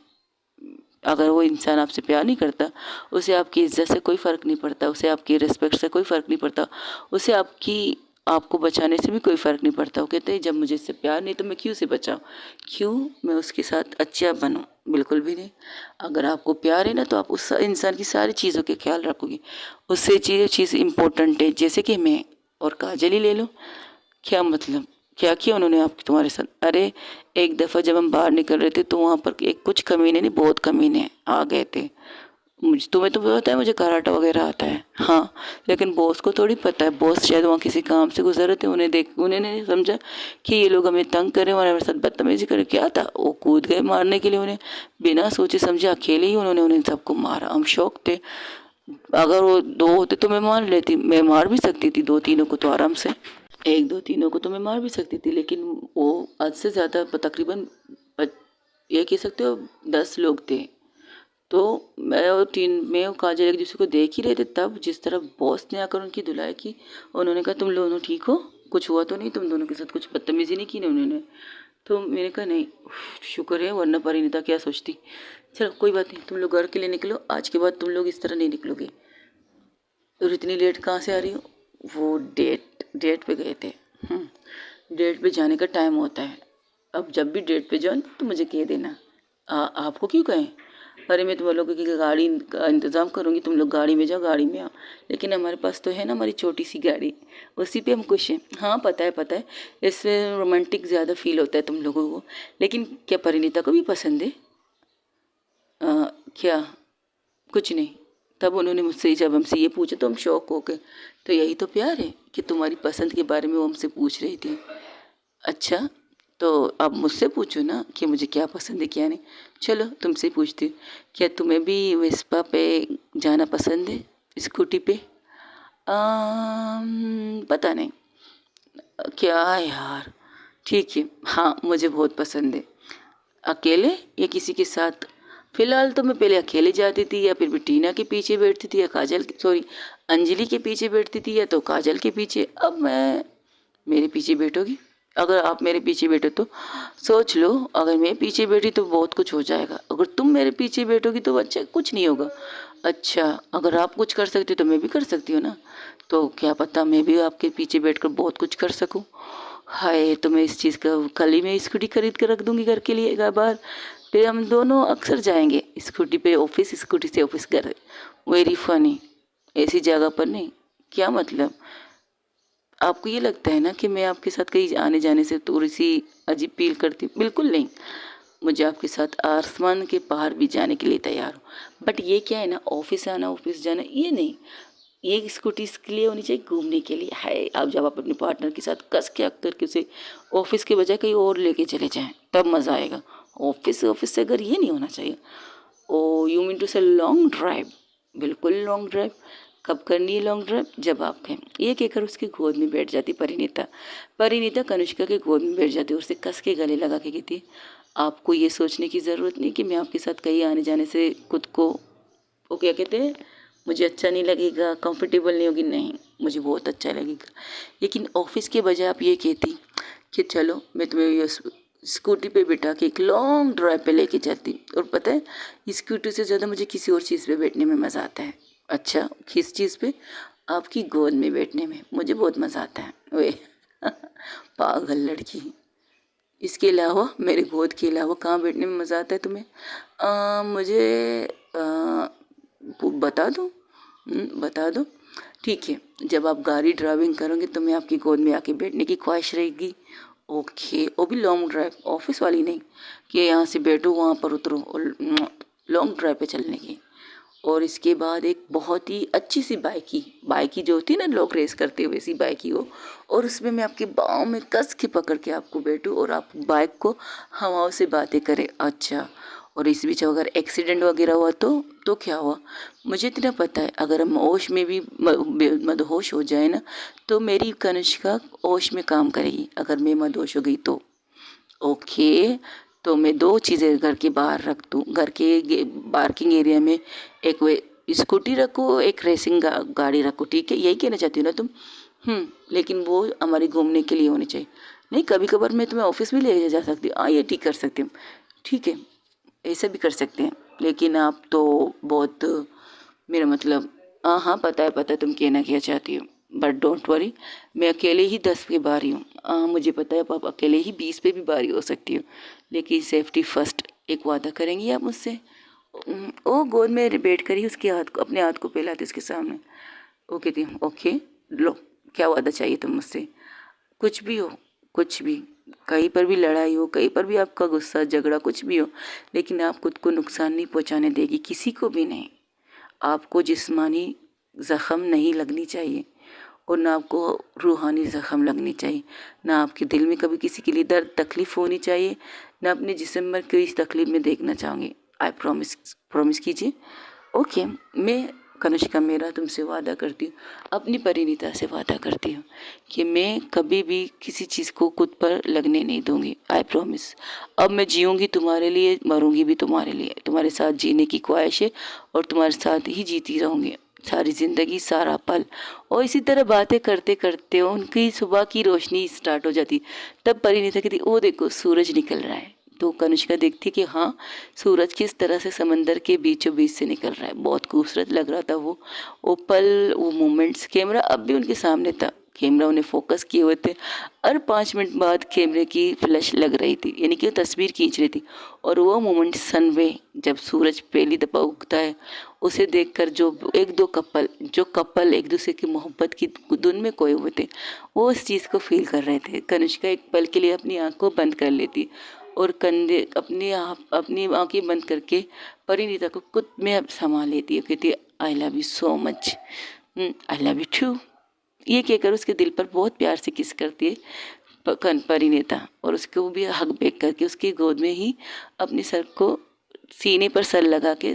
अगर वो इंसान आपसे प्यार नहीं करता, उसे आपकी इज्जत से कोई फ़र्क नहीं पड़ता, उसे आपकी रिस्पेक्ट से कोई फ़र्क नहीं पड़ता, उसे आपको बचाने से भी कोई फ़र्क नहीं पड़ता। वो कहते हैं जब मुझे इससे प्यार नहीं तो मैं क्यों से बचाऊँ, क्यों मैं उसके साथ अच्छा बनूँ? बिल्कुल भी नहीं। अगर आपको प्यार है ना तो आप उस इंसान की सारी चीज़ों के ख्याल रखोगे। उससे चीज़ इम्पोर्टेंट है, जैसे कि मैं और काजल ही ले लो। क्या मतलब, क्या किया उन्होंने आप तुम्हारे साथ? अरे एक दफ़ा जब हम बाहर निकल रहे थे तो वहाँ पर एक कुछ कमीने नहीं, बहुत कमीने आ गए थे। मुझे, तुम्हें तो पता है मुझे कराटा वगैरह आता है, हाँ, लेकिन बॉस को थोड़ी पता है। बॉस शायद वहाँ किसी काम से गुजर रहे थे, उन्होंने समझा कि ये लोग हमें तंग करें और हमारे साथ बदतमीजी करें। क्या था, वो कूद गए मारने के लिए। उन्हें बिना सोचे समझे अकेले ही उन्होंने उन्हें सबको मारा। हम शौक थे। अगर वो 2 होते तो मैं मार लेती, मैं मार भी सकती थी 2-3 को तो आराम से। 1-2-3 को तो मैं मार भी सकती थी, लेकिन वो हद से ज़्यादा तकरीबन ये कह सकते हो 10 लोग थे। तो मैं और काजल एक दूसरे को देख ही रहे थे, तब जिस तरह बॉस ने आकर उनकी धुलाई की, उन्होंने कहा तुम दोनों ठीक हो, कुछ हुआ तो नहीं, तुम दोनों के साथ कुछ बदतमीजी नहीं की ना उन्होंने? तो मैंने कहा नहीं, शुक्र है, वरना परिणीता क्या सोचती। चलो कोई बात नहीं, तुम लोग घर के लिए निकलो, आज के बाद तुम लोग इस तरह नहीं निकलोगे। और इतनी लेट कहाँ से आ रही हो? वो डेट पे गए थे। डेट पे जाने का टाइम होता है। अब जब भी डेट पे जाओ तो मुझे कह देना। आपको क्यों कहें? अरे मैं तुम लोगों की गाड़ी का इंतज़ाम करूँगी, तुम लोग गाड़ी में जाओ, गाड़ी में आओ। लेकिन हमारे पास तो है ना हमारी छोटी सी गाड़ी, उसी पे हम खुश हैं। हाँ पता है, इससे रोमांटिक ज़्यादा फील होता है तुम लोगों को। लेकिन क्या परिणीता को भी पसंद है? क्या? कुछ नहीं। तब उन्होंने मुझसे जब हमसे ये पूछा तो हम शौक हो गए। तो यही तो प्यार है कि तुम्हारी पसंद के बारे में वो हमसे पूछ रही थी। अच्छा, तो अब मुझसे पूछो ना कि मुझे क्या पसंद है क्या नहीं। चलो तुमसे ही पूछती हूँ, क्या तुम्हें भी वेस्पा पे जाना पसंद है, स्कूटी पे? पता नहीं क्या यार। ठीक है, हाँ मुझे बहुत पसंद है। अकेले या किसी के साथ? फिलहाल तो मैं पहले अकेले जाती थी, या फिर भी टीना के पीछे बैठती थी, या अंजलि के पीछे बैठती थी, या तो काजल के पीछे। अब मैं, मेरे पीछे बैठोगी? अगर आप मेरे पीछे बैठो तो सोच लो, अगर मैं पीछे बैठी तो बहुत कुछ हो जाएगा, अगर तुम मेरे पीछे बैठोगी तो अच्छा कुछ नहीं होगा। अच्छा, अगर आप कुछ कर सकते हो तो मैं भी कर सकती हूँ ना। तो क्या पता मैं भी आपके पीछे बैठकर बहुत कुछ कर सकूँ। हाय, तो मैं इस चीज़ का कल ही मैं स्कूटी खरीद कर रख दूँगी घर के लिए एक बार। फिर हम दोनों अक्सर जाएंगे स्कूटी पे ऑफिस, स्कूटी से ऑफिस घर। Very funny. ऐसी जगह पर नहीं। क्या मतलब, आपको ये लगता है ना कि मैं आपके साथ कहीं आने जाने से थोड़ी सी अजीब फील करती हूँ? बिल्कुल नहीं। मुझे आपके साथ आसमान के पार भी जाने के लिए तैयार हूँ। बट ये क्या है ना, ऑफिस आना ऑफिस जाना ये नहीं। ये स्कूटी इसके लिए होनी चाहिए, घूमने के लिए है। आप जब आप अपने पार्टनर के साथ कस के अक्कर के उसे ऑफिस के बजाय कहीं और लेके चले जाएं, तब मज़ा आएगा। ऑफिस ऑफिस से अगर ये नहीं होना चाहिए। ओ यू मीन टू से लॉन्ग ड्राइव? बिल्कुल लॉन्ग ड्राइव। कब करनी है लॉन्ग ड्राइव? जब आप कहें। ये कहकर उसकी गोद में बैठ जाती परिणीता। परिणीता कनिष्का के गोद में बैठ जाती और उसे कस के गले लगा के कहती, आपको ये सोचने की ज़रूरत नहीं कि मैं आपके साथ कहीं आने जाने से खुद को, वो क्या कहते हैं, मुझे अच्छा नहीं लगेगा, कंफर्टेबल नहीं होगी। नहीं, मुझे बहुत अच्छा लगेगा। लेकिन ऑफिस के बजाय आप ये कहती कि चलो मैं तुम्हें ये स्कूटी पे बिठा के एक लॉन्ग ड्राइव पे लेके जाती। और पता है, स्कूटी से ज़्यादा मुझे किसी और चीज़ पे बैठने में मज़ा आता है। अच्छा, किस चीज़ पे? आपकी गोद में बैठने में मुझे बहुत मज़ा आता है। वे पागल लड़की। इसके अलावा, मेरे गोद के अलावा कहाँ बैठने में मज़ा आता है तुम्हें? मुझे बता दो। बता दो। ठीक है, जब आप गाड़ी ड्राइविंग करोगे तो मैं आपकी गोद में आके बैठने की ख्वाहिश रहेगी। ओके, वो भी लॉन्ग ड्राइव, ऑफिस वाली नहीं कि यहाँ से बैठो वहाँ पर उतरो, और लॉन्ग ड्राइव पे चलने की। और इसके बाद एक बहुत ही अच्छी सी बाइकी जो होती है ना, लोग रेस करते हुए, वैसी बाइकी हो। और उसमें मैं आपके बाहों में कस के पकड़ के आपको बैठूँ और आप बाइक को हवाओं से बातें करें। अच्छा, और इस बीच अगर एक्सीडेंट वगैरह हुआ तो क्या हुआ? मुझे इतना पता है, अगर हम होश में भी मदहोश हो जाए ना, तो मेरी कनिष्का होश में काम करेगी। अगर मैं मदहोश हो गई तो ओके। तो मैं दो चीज़ें घर के बाहर रख दूँ। घर के पार्किंग एरिया में एक वे स्कूटी रखो, एक रेसिंग गाड़ी रखो। ठीक है, यही कहना चाहती हो ना तुम? लेकिन वो हमारी घूमने के लिए होनी चाहिए। नहीं, कभी कभार मैं तुम्हें ऑफिस भी ले जा सकती हूँ। हाँ, ये ठीक कर सकती हूँ। ठीक है, ऐसा भी कर सकते हैं। लेकिन आप तो बहुत, मेरा मतलब, हाँ हाँ, पता है तुम कहना क्या चाहती हो। बट डोंट वरी, मैं अकेले ही 10 पे बारी हूँ। हाँ, मुझे पता है आप अकेले ही 20 पे भी बारी हो सकती हो। लेकिन सेफ्टी फर्स्ट। एक वादा करेंगी आप मुझसे? ओ गोद में बैठ कर ही उसके हाथ को, अपने हाथ को फैलाते उसके सामने। वो कहती हूँ ओके, लो, क्या वादा चाहिए तुम मुझसे? कुछ भी हो, कुछ भी, कहीं पर भी लड़ाई हो, कहीं पर भी आपका गुस्सा झगड़ा कुछ भी हो, लेकिन आप खुद को नुकसान नहीं पहुंचाने देगी, किसी को भी नहीं। आपको जिस्मानी ज़ख़म नहीं लगनी चाहिए और ना आपको रूहानी ज़ख़म लगनी चाहिए। ना आपके दिल में कभी किसी के लिए दर्द तकलीफ़ होनी चाहिए, ना अपने जिस्म में कोई तकलीफ़ में देखना चाहूँगी। आई प्रॉमिस कीजिए। ओके, मैं कनिष्का मेरा तुमसे वादा करती हूँ, अपनी परिणीता से वादा करती हूँ कि मैं कभी भी किसी चीज़ को खुद पर लगने नहीं दूंगी। I promise. अब मैं जीऊँगी तुम्हारे लिए, मरूंगी भी तुम्हारे लिए। तुम्हारे साथ जीने की ख्वाहिश है और तुम्हारे साथ ही जीती रहूँगी सारी ज़िंदगी, सारा पल। और इसी तरह बातें करते करते उनकी सुबह की रोशनी स्टार्ट हो जाती। तब परिणीता कहती, ओ देखो सूरज निकल रहा है। तो कनिष्का देखती कि हाँ, सूरज किस तरह से समंदर के बीचों बीच से निकल रहा है। बहुत खूबसूरत लग रहा था वो पल, वो मोमेंट्स। कैमरा अब भी उनके सामने था, कैमरा उन्हें फोकस किए हुए थे। और 5 मिनट बाद कैमरे की फ्लैश लग रही थी, यानी कि वो तस्वीर खींच रही थी। और वो मोमेंट सनवे, जब सूरज पहली दफ़ा उगता है, उसे देखकर जो कपल एक दूसरे की मोहब्बत की धुन में खोए हुए थे, वो उस चीज़ को फील कर रहे थे। कनिष्का एक पल के लिए अपनी आँख को बंद कर लेती और कंधे अपनी आँखें बंद करके परिणीता को खुद में अब संभाल लेती है। कहती है, I love you so much, I love you too. ये कहकर उसके दिल पर बहुत प्यार से किस करती है परिणीता, और उसको भी हक बैक करके उसकी गोद में ही अपने सर को, सीने पर सर लगा के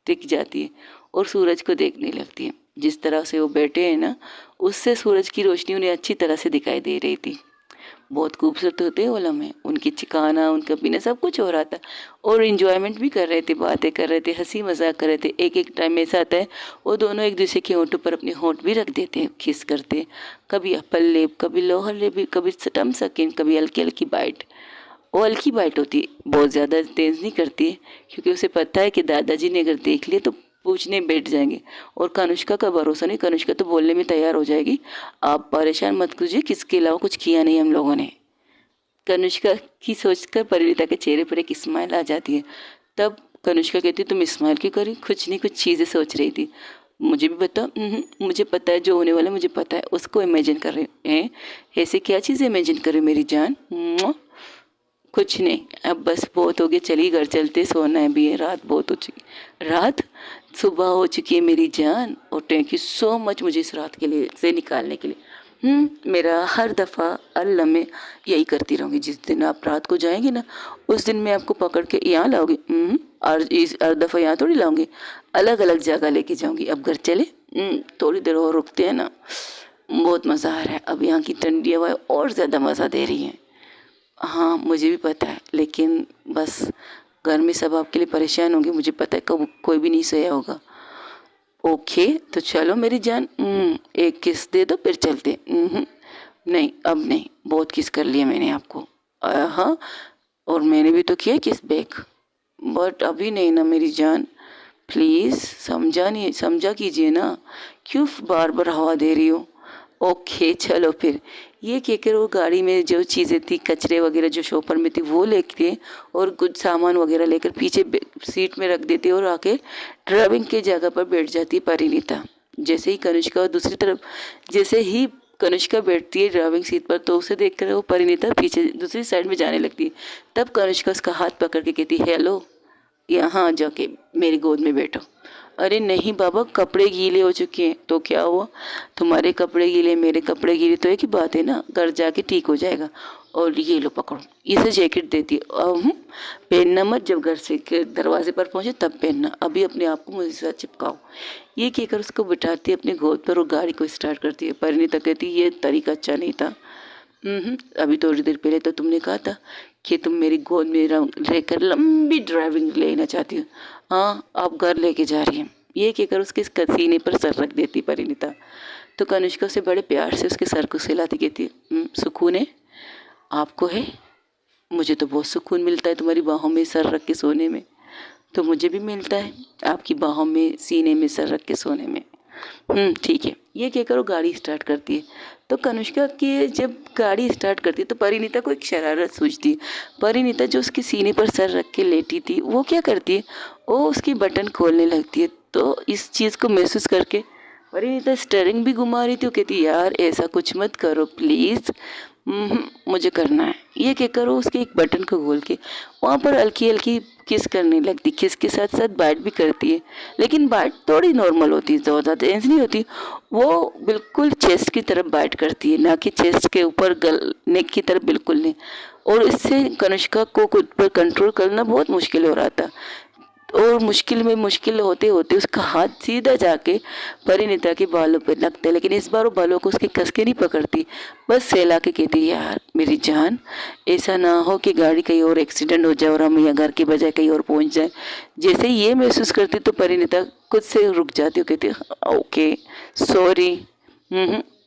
टिक जाती है और सूरज को देखने लगती है। जिस तरह से वो बैठे हैं ना, उससे सूरज की रोशनी उन्हें अच्छी तरह से दिखाई दे रही थी। बहुत खूबसूरत होते हैं वो लम्हे, उनकी चिकाना, उनका पीना, सब कुछ हो रहा था। और इन्जॉयमेंट भी कर रहे थे, बातें कर रहे थे, हंसी मजाक कर रहे थे। एक एक टाइम ऐसा आता है वो दोनों एक दूसरे के होंठों पर अपने होंठ भी रख देते हैं, किस करते, कभी अपर लेप, कभी लोअर लेप, कभी टम सकिन, कभी हल्की हल्की बाइट। वो हल्की बाइट होती है, बहुत ज़्यादा तेज़ नहीं करती है, क्योंकि उसे पता है कि दादाजी ने अगर देख लिए तो पूछने बैठ जाएंगे। और कनिष्का का भरोसा नहीं, कनिष्का तो बोलने में तैयार हो जाएगी। आप परेशान मत कीजिए, किसके अलावा कुछ किया नहीं हम लोगों ने। कनिष्का की सोचकर परिणीता के चेहरे पर एक स्माइल आ जाती है। तब कनिष्का कहती है, तुम स्माइल क्यों करी? कुछ नहीं, कुछ चीज़ें सोच रही थी। मुझे भी बता। मुझे पता है जो होने वाला है, मुझे पता है। उसको इमेजिन कर रहे हैं। ऐसे क्या चीज़ इमेजिन कर रहे हो मेरी जान? कुछ नहीं, अब बस बहुत हो गया, चलिए घर चलते, सोना है भी है, रात बहुत हो चुकी। रात? सुबह हो चुकी है मेरी जान। और थैंक यू सो मच मुझे इस रात के लिए से निकालने के लिए। मेरा हर दफ़ा अल्लाह में यही करती रहूँगी। जिस दिन आप रात को जाएंगे ना, उस दिन मैं आपको पकड़ के यहाँ लाऊंगी। और इस हर दफ़ा यहाँ थोड़ी लाऊंगी, अलग अलग जगह लेके जाऊंगी। अब घर चले? थोड़ी देर और रुकते हैं ना, बहुत मज़ा आ रहा है। अब यहाँ की ठंडी हवा और ज़्यादा मज़ा दे रही है। हाँ मुझे भी पता है, लेकिन बस घर में सब आपके लिए परेशान होंगे, मुझे पता है। कब कोई भी नहीं सोया होगा। ओके तो चलो मेरी जान, एक किस दे दो फिर चलते। नहीं अब नहीं, बहुत किस कर लिया मैंने आपको। हाँ, और मैंने भी तो किया किस बैक, बट अभी नहीं ना मेरी जान। प्लीज़ समझा कीजिए ना, क्यों बार बार हवा दे रही हो? ओके चलो फिर। ये कहकर वो गाड़ी में जो चीज़ें थी, कचरे वगैरह जो शॉपर में थी, वो लेके और कुछ सामान वगैरह लेकर पीछे सीट में रख देती और आके ड्राइविंग की जगह पर बैठ जाती परिणीता। जैसे ही कनिष्का दूसरी तरफ, जैसे ही कनिष्का बैठती है ड्राइविंग सीट पर, तो उसे देखकर वो परिणीता पीछे दूसरी साइड में जाने लगती है। तब कनिष्का उसका हाथ पकड़ के कहती है, हेलो, यहाँ जाके मेरी गोद में बैठो। अरे नहीं बाबा, कपड़े गीले हो चुके हैं। तो क्या हुआ? तुम्हारे कपड़े गीले, मेरे कपड़े गीले तो एक ही बात है ना, घर जाके ठीक हो जाएगा। और ये लो पकड़ो, इसे जैकेट देती है। पहनना मत, जब घर से के दरवाजे पर पहुंचे तब पहनना, अभी अपने आप को मुझे साथ चिपकाओ। ये कहकर उसको बिठाती है अपने गोद पर और गाड़ी को स्टार्ट करती है। परिणीता कहती है, ये तरीका अच्छा नहीं था। अभी थोड़ी देर पहले तो तुमने कहा था कि तुम मेरी गोद में रहकर लंबी ड्राइविंग लेना चाहती हो। हाँ, आप घर लेके जा रही हैं। ये कहकर उसके सीने पर सर रख देती परिणीता। तो कनिष्का उसे बड़े प्यार से उसके सर को सहलाती कहती, सुकून है आपको? है, मुझे तो बहुत सुकून मिलता है तुम्हारी बाहों में सर रख के सोने में। तो मुझे भी मिलता है आपकी बाहों में, सीने में सर रख के सोने में। ठीक है। ये कहकर वो गाड़ी स्टार्ट करती है। तो कनिष्का की जब गाड़ी स्टार्ट करती है तो परिणीता को एक शरारत सूझती है। परिणीता जो उसके सीने पर सर रख के लेटी थी, वो क्या करती है, वो उसकी बटन खोलने लगती है। तो इस चीज़ को महसूस करके परिणीता स्टीयरिंग भी घुमा रही थी। वो कहती, यार ऐसा कुछ मत करो प्लीज़, मुझे करना है। ये कहकर वो उसके एक बटन को खोल के वहाँ पर हल्की हल्की किस करने लगती। किस के साथ साथ बाइट भी करती है, लेकिन बाइट थोड़ी नॉर्मल होती है, ज़्यादा टेंस नहीं होती। वो बिल्कुल चेस्ट की तरफ बाइट करती है, ना कि चेस्ट के ऊपर, नेक की तरफ बिल्कुल नहीं। और इससे कनिष्का को खुद पर कंट्रोल करना बहुत मुश्किल हो रहा था। और मुश्किल होते होते उसका हाथ सीधा जाके परिणीता के बालों पर लगता है, लेकिन इस बार वो बालों को उसके कस के नहीं पकड़ती, बस सहला के कहती, यार मेरी जान, ऐसा ना हो कि गाड़ी कहीं और एक्सीडेंट हो जाए और हम यहाँ घर के बजाय कहीं और पहुँच जाए। जैसे ये महसूस करती तो परिणीता खुद से रुक जाती हो, कहती ओके सॉरी,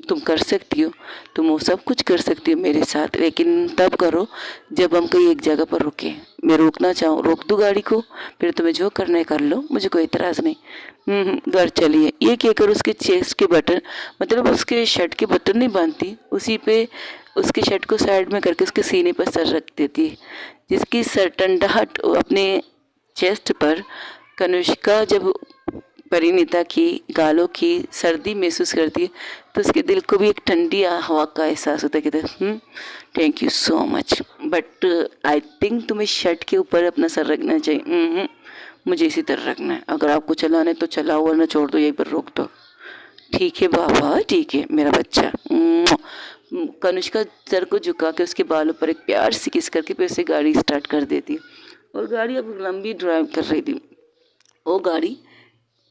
तुम कर सकती हो, तुम वो सब कुछ कर सकती हो मेरे साथ, लेकिन तब करो जब हम कहीं एक जगह पर रुके। मैं रोकना चाहूँ, रोक दूँ गाड़ी को, फिर तुम्हें जो करना है कर लो, मुझे कोई इतराज़ नहीं। घर चलिए। ये कहकर उसके चेस्ट के बटन, मतलब उसके शर्ट के बटन नहीं बांधती, उसी पे उसके शर्ट को साइड में करके उसके सीने पर सर रख देती है, जिसकी सरटंडाहट अपने चेस्ट पर कनिष्का जब परिणीता की गालों की सर्दी महसूस करती है तो उसके दिल को भी एक ठंडी हवा का एहसास होता है। कहते हैं, thank you so much, but I think तुम्हें शर्ट के ऊपर अपना सर रखना चाहिए। मुझे इसी तरह रखना है, अगर आपको चलाना है तो चलाओ, वरना छोड़ दो, यहीं पर रोक दो। ठीक है बाबा, ठीक है मेरा बच्चा। कनिष्का सर को झुका के उसके बालों पर एक प्यार से किस करके फिर से गाड़ी स्टार्ट कर देती है। और गाड़ी अब लंबी ड्राइव कर रही थी। वो गाड़ी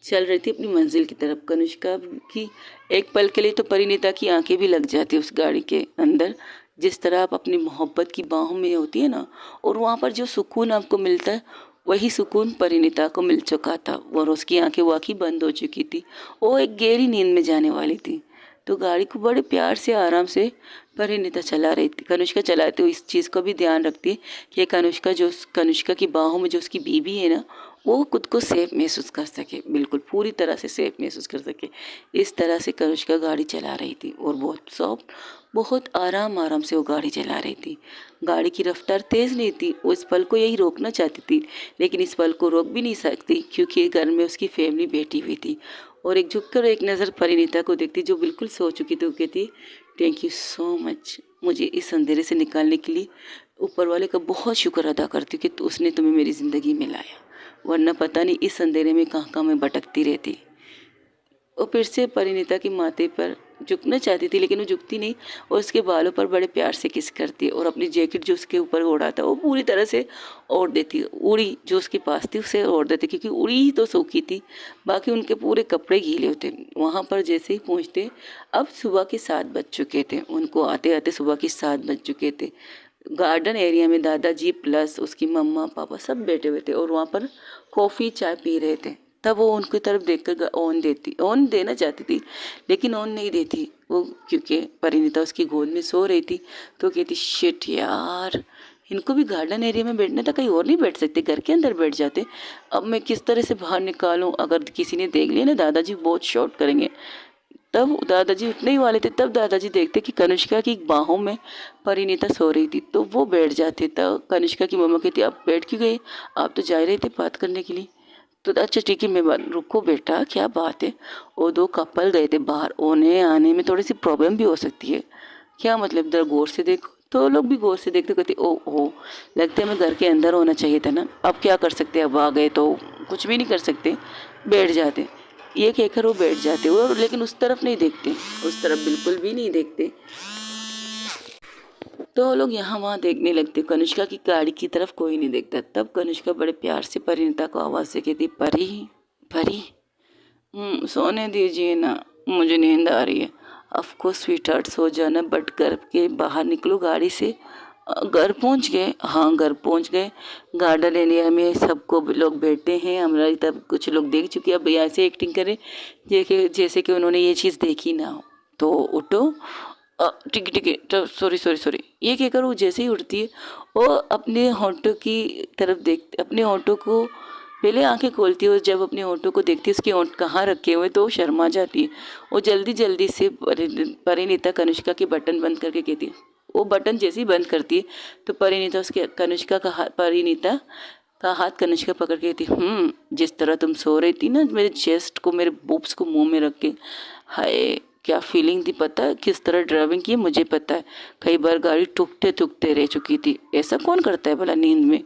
चल रही थी अपनी मंजिल की तरफ। कनिष्का की एक पल के लिए तो परिणीता की आंखें भी लग जाती उस गाड़ी के अंदर। जिस तरह आप अपनी मोहब्बत की बाहों में होती है ना, और वहाँ पर जो सुकून आपको मिलता है, वही सुकून परिणीता को मिल चुका था। और उसकी आंखें वाकई बंद हो चुकी थी, वो एक गहरी नींद में जाने वाली थी। तो गाड़ी को बड़े प्यार से आराम से परिणीता चला रही थी। कनिष्का चलाते हुए इस चीज़ का भी ध्यान रखती है कि कनिष्का की बाहों में जो उसकी बीवी है ना, वो खुद को सेफ महसूस कर सके, बिल्कुल पूरी तरह से सेफ महसूस कर सके। इस तरह से कनिष्का गाड़ी चला रही थी और बहुत सॉफ्ट, बहुत आराम से वो गाड़ी चला रही थी। गाड़ी की रफ्तार तेज़ नहीं थी, वो इस पल को यही रोकना चाहती थी, लेकिन इस पल को रोक भी नहीं सकती क्योंकि घर में उसकी फैमिली बैठी हुई थी। और एक झुककर एक नज़र परिणीता को देखती जो बिल्कुल सो चुकी थी। वो कहती, थैंक यू सो मच, मुझे इस अंधेरे से निकालने के लिए ऊपर वाले का बहुत शुक्र अदा करती हूँ कि उसने तुम्हें मेरी ज़िंदगी में लाया, वरना पता नहीं इस अंधेरे में कहाँ कहाँ मैं भटकती रहती। वो फिर से परिणीता के माथे पर झुकना चाहती थी, लेकिन वो झुकती नहीं और उसके बालों पर बड़े प्यार से किस करती है और अपनी जैकेट जो उसके ऊपर ओढ़ा था वो पूरी तरह से ओढ़ देती। उड़ी जो उसके पास थी उसे ओढ़ देती, क्योंकि उड़ी ही तो सूखी थी, बाकी उनके पूरे कपड़े गीले होते। वहाँ पर जैसे ही पहुँचते, अब सुबह के 7 बज चुके थे, उनको आते आते सुबह के 7 बज चुके थे। गार्डन एरिया में दादाजी प्लस उसकी मम्मा पापा सब बैठे हुए थे और वहाँ पर कॉफ़ी चाय पी रहे थे। तब वो उनकी तरफ देखकर ऑन देना चाहती थी, लेकिन ऑन नहीं देती वो, क्योंकि परिणीता उसकी गोद में सो रही थी। तो कहती, शिट यार, इनको भी गार्डन एरिया में बैठना था, कहीं और नहीं बैठ सकते, घर के अंदर बैठ जाते। अब मैं किस तरह से बाहर निकालूं, अगर किसी ने देख लिया ना दादाजी बहुत शॉर्ट करेंगे। तब दादाजी उठने ही वाले थे, तब दादाजी देखते कि कनिष्का की बाहों में परिणीता सो रही थी, तो वो बैठ जाते। तब कनिष्का की मम्मा कहती, आप बैठ क्यों गए, आप तो जा रहे थे बात करने के लिए। तो अच्छा ठीक है, मैं रुको बेटा, क्या बात है। वो 2 कपल गए थे बाहर, उन्हें आने में थोड़ी सी प्रॉब्लम भी हो सकती है। क्या मतलब, जरा गौर से देखो। तो लोग भी गौर से देखते, कहते ओ लगता है मैं घर के अंदर होना चाहिए था ना, अब क्या कर सकते, अब आ गए तो कुछ भी नहीं कर सकते, बैठ जाते। ये कहकर वो बैठ जाते और लेकिन उस तरफ नहीं देखते, उस तरफ बिल्कुल भी नहीं देखते। तो लोग यहाँ वहाँ देखने लगते, कनिष्का की गाड़ी की तरफ कोई नहीं देखता। तब कनिष्का बड़े प्यार से परिणीता को आवाज़ से कहती, परी परी, सोने दीजिए ना, मुझे नींद आ रही है। ऑफ कोर्स स्वीटहार्ट, सो जाना, बट घर के बाहर निकलो गाड़ी से। घर पहुंच गए, हाँ घर पहुंच गए। गार्डन एरिया में सबको लोग बैठे हैं, हमारी तब कुछ लोग देख चुके हैं, अब ऐसे एक्टिंग करें जैसे कि उन्होंने ये चीज़ देखी ना हो। तो उठो, ठीक है, तो सॉरी, ये कहकर वो जैसे ही उठती है, वो अपने होंठों की तरफ देखती, अपने होंठों को पहले आंखें खोलती है और जब अपने होंठों को देखती है उसके होंठ कहाँ रखे हुए, तो वो शर्मा जाती है। वो जल्दी से परिणीता कनिष्का के बटन बंद करके कहती है। वो बटन जैसे ही बंद करती है तो परिणीता का हाथ कनिष्का पकड़ के कहती, जिस तरह तुम सो रही थी ना, मेरे चेस्ट को, मेरे बोब्स को मुंह में रख के, हाय क्या फीलिंग थी पता है, किस तरह ड्राइविंग की मुझे पता है, कई बार गाड़ी ठुकते रह चुकी थी, ऐसा कौन करता है भला नींद में,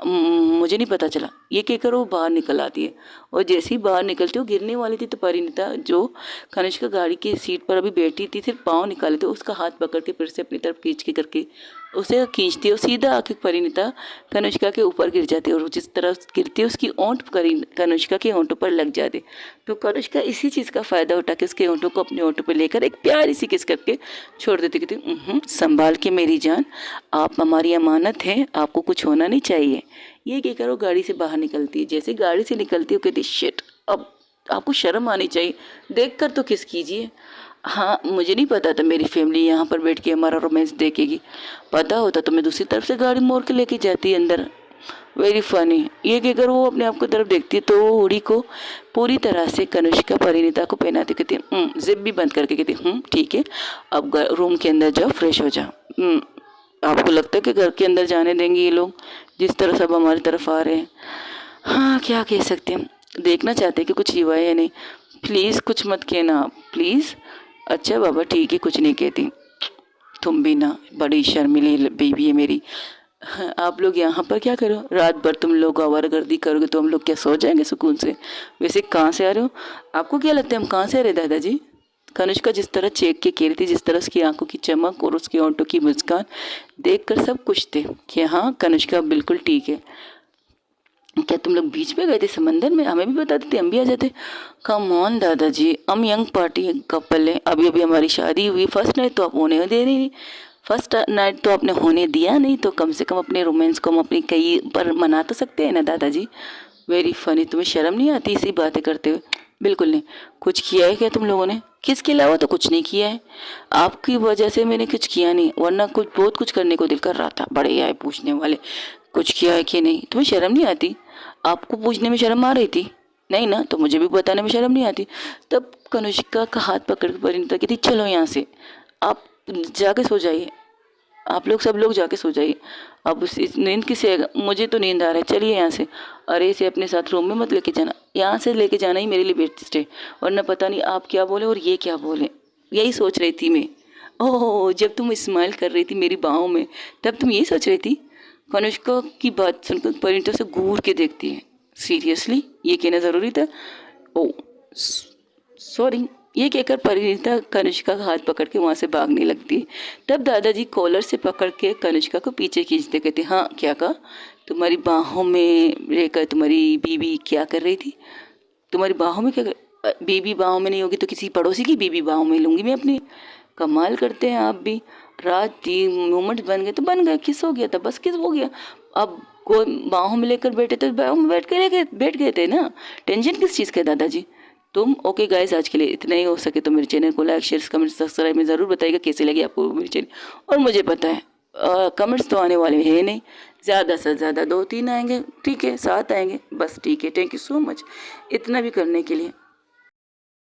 मुझे नहीं पता चला। ये कहकर वो बाहर निकल आती है और जैसे ही बाहर निकलती वो गिरने वाली थी, तो परिणीता जो कनिष्का गाड़ी की सीट पर अभी बैठी थी, फिर पाँव निकाले थे, उसका हाथ पकड़ के फिर से अपनी तरफ खींच के करके उसे खींचती है और सीधा आके परिणीता कनिष्का के ऊपर गिर जाती है और जिस तरह गिरती है उसकी ओंठ कनिष्का के ओंठों पर लग जाती। तो कनिष्का इसी चीज़ का फ़ायदा उठा के उसके ओंठों को अपने ओंठों पर लेकर एक प्यारी सी किस करके छोड़ देती, कहती, संभाल के मेरी जान, आप हमारी अमानत हैं, आपको कुछ होना नहीं चाहिए। ये कहकर वो गाड़ी से बाहर निकलती है। जैसे गाड़ी से निकलती है कहती, शिट, अब आपको शर्म आनी चाहिए, देखकर तो किस कीजिए। हाँ मुझे नहीं पता था मेरी फैमिली यहाँ पर बैठ के हमारा रोमांस देखेगी, पता होता तो मैं दूसरी तरफ से गाड़ी मोड़ के लेके जाती अंदर। Very funny. ये कहकर वो अपने आप को तरफ देखती है तो वो हुडी को पूरी तरह से कनिष्का परिणीता को पहनाती, कहती जिप भी बंद करके कहती, ठीक है, अब रूम के अंदर जाओ, फ्रेश हो जाओ। आपको लगता है कि घर के अंदर जाने देंगे ये लोग, जिस तरह सब हमारी तरफ आ रहे हैं। हाँ क्या कह सकते हैं, देखना चाहते हैं कि कुछ हुआ है या नहीं, प्लीज़ कुछ मत कहना आप प्लीज़। अच्छा बाबा ठीक है, कुछ नहीं कहती, तुम भी ना, बड़ी शर्मिली बेबी है मेरी। हाँ, आप लोग यहाँ पर क्या करो, रात भर तुम लोग आवारागर्दी करोगे तो हम लोग क्या सो जाएंगे सुकून से। वैसे कहाँ से आ रहे हो, आपको क्या लगता है हम कहाँ से आ रहे दादाजी। कनिष्का जिस तरह चेक के कह रही थी, जिस तरह उसकी आंखों की चमक और उसके होंठों की मुस्कान देखकर सब कुछ थे कि हाँ कनिष्का बिल्कुल ठीक है। क्या तुम लोग बीच पे गए थे समंदर में, हमें भी बता देते हम भी आ जाते। कम ऑन दादाजी, हम यंग पार्टी कपल हैं, अभी अभी हमारी शादी हुई, फर्स्ट नाइट तो आप होने दे रही, फर्स्ट नाइट तो आपने होने दिया नहीं, तो कम से कम अपने रोमांस को हम अपनी कई पर मना तो सकते हैं ना दादाजी। वेरी फनी, तुम्हें शर्म नहीं आती इसी बातें करते हुए। बिल्कुल नहीं, कुछ किया है क्या तुम लोगों ने, किसके अलावा तो कुछ नहीं किया है। आपकी वजह से मैंने कुछ किया नहीं, वरना कुछ बहुत कुछ करने को दिल कर रहा था। बड़े आए पूछने वाले, कुछ किया है कि नहीं। तुम्हें शर्म नहीं आती? आपको पूछने में शर्म आ रही थी? नहीं ना, तो मुझे भी बताने में शर्म नहीं आती। तब कनिष्का का हाथ पकड़ कर परिणीता कहती, चलो यहाँ से, आप जाके सो जाइए, आप लोग सब लोग जाके सो जाइए। अब इस नींद किसे आएगा? मुझे तो नींद आ रहा है, चलिए यहाँ से। अरे इसे अपने साथ रूम में मत लेके जाना, यहाँ से लेके जाना ही मेरे लिए बेस्ट है, वरना पता नहीं आप क्या बोले और ये क्या बोले। यही सोच रही थी मैं। ओह, जब तुम स्माइल कर रही थी मेरी बाहों में, तब तुम यही सोच रही थी? कनिष्का की बात सुनकर परिणीता से घूर के देखती है। सीरियसली ये कहना ज़रूरी था? ओ सॉरी, ये कहकर परिणीता कनिष्का का हाथ पकड़ के वहाँ से भागने लगती है। तब दादाजी कॉलर से पकड़ के कनिष्का को पीछे खींचते कहते, हाँ क्या कहा? तुम्हारी बाहों में रहकर तुम्हारी बीवी क्या कर रही थी? तुम्हारी बाहों में क्या बीवी बाहों में नहीं होगी तो किसी पड़ोसी की बीवी बाहों में लूँगी मैं अपनी। कमाल करते हैं आप भी। रात दिन मोमेंट बन गए तो बन गए, किस हो गया था, बस किस हो गया। अब कोई बाहों में लेकर बैठे तो बाहों में बैठ गए थे ना। टेंशन किस चीज़ का है दादाजी? तुम ओके गाइस, आज के लिए इतना ही। हो सके तो मेरे चैनल को लाइक शेयर कमेंट सब्सक्राइब में ज़रूर बताइएगा कैसे लगी आपको मेरी चैनल। और मुझे पता है कमेंट्स तो आने वाले हैं नहीं, ज़्यादा से ज़्यादा 2-3 आएंगे, ठीक है, 7 आएंगे बस, ठीक है। थैंक यू सो मच इतना भी करने के लिए।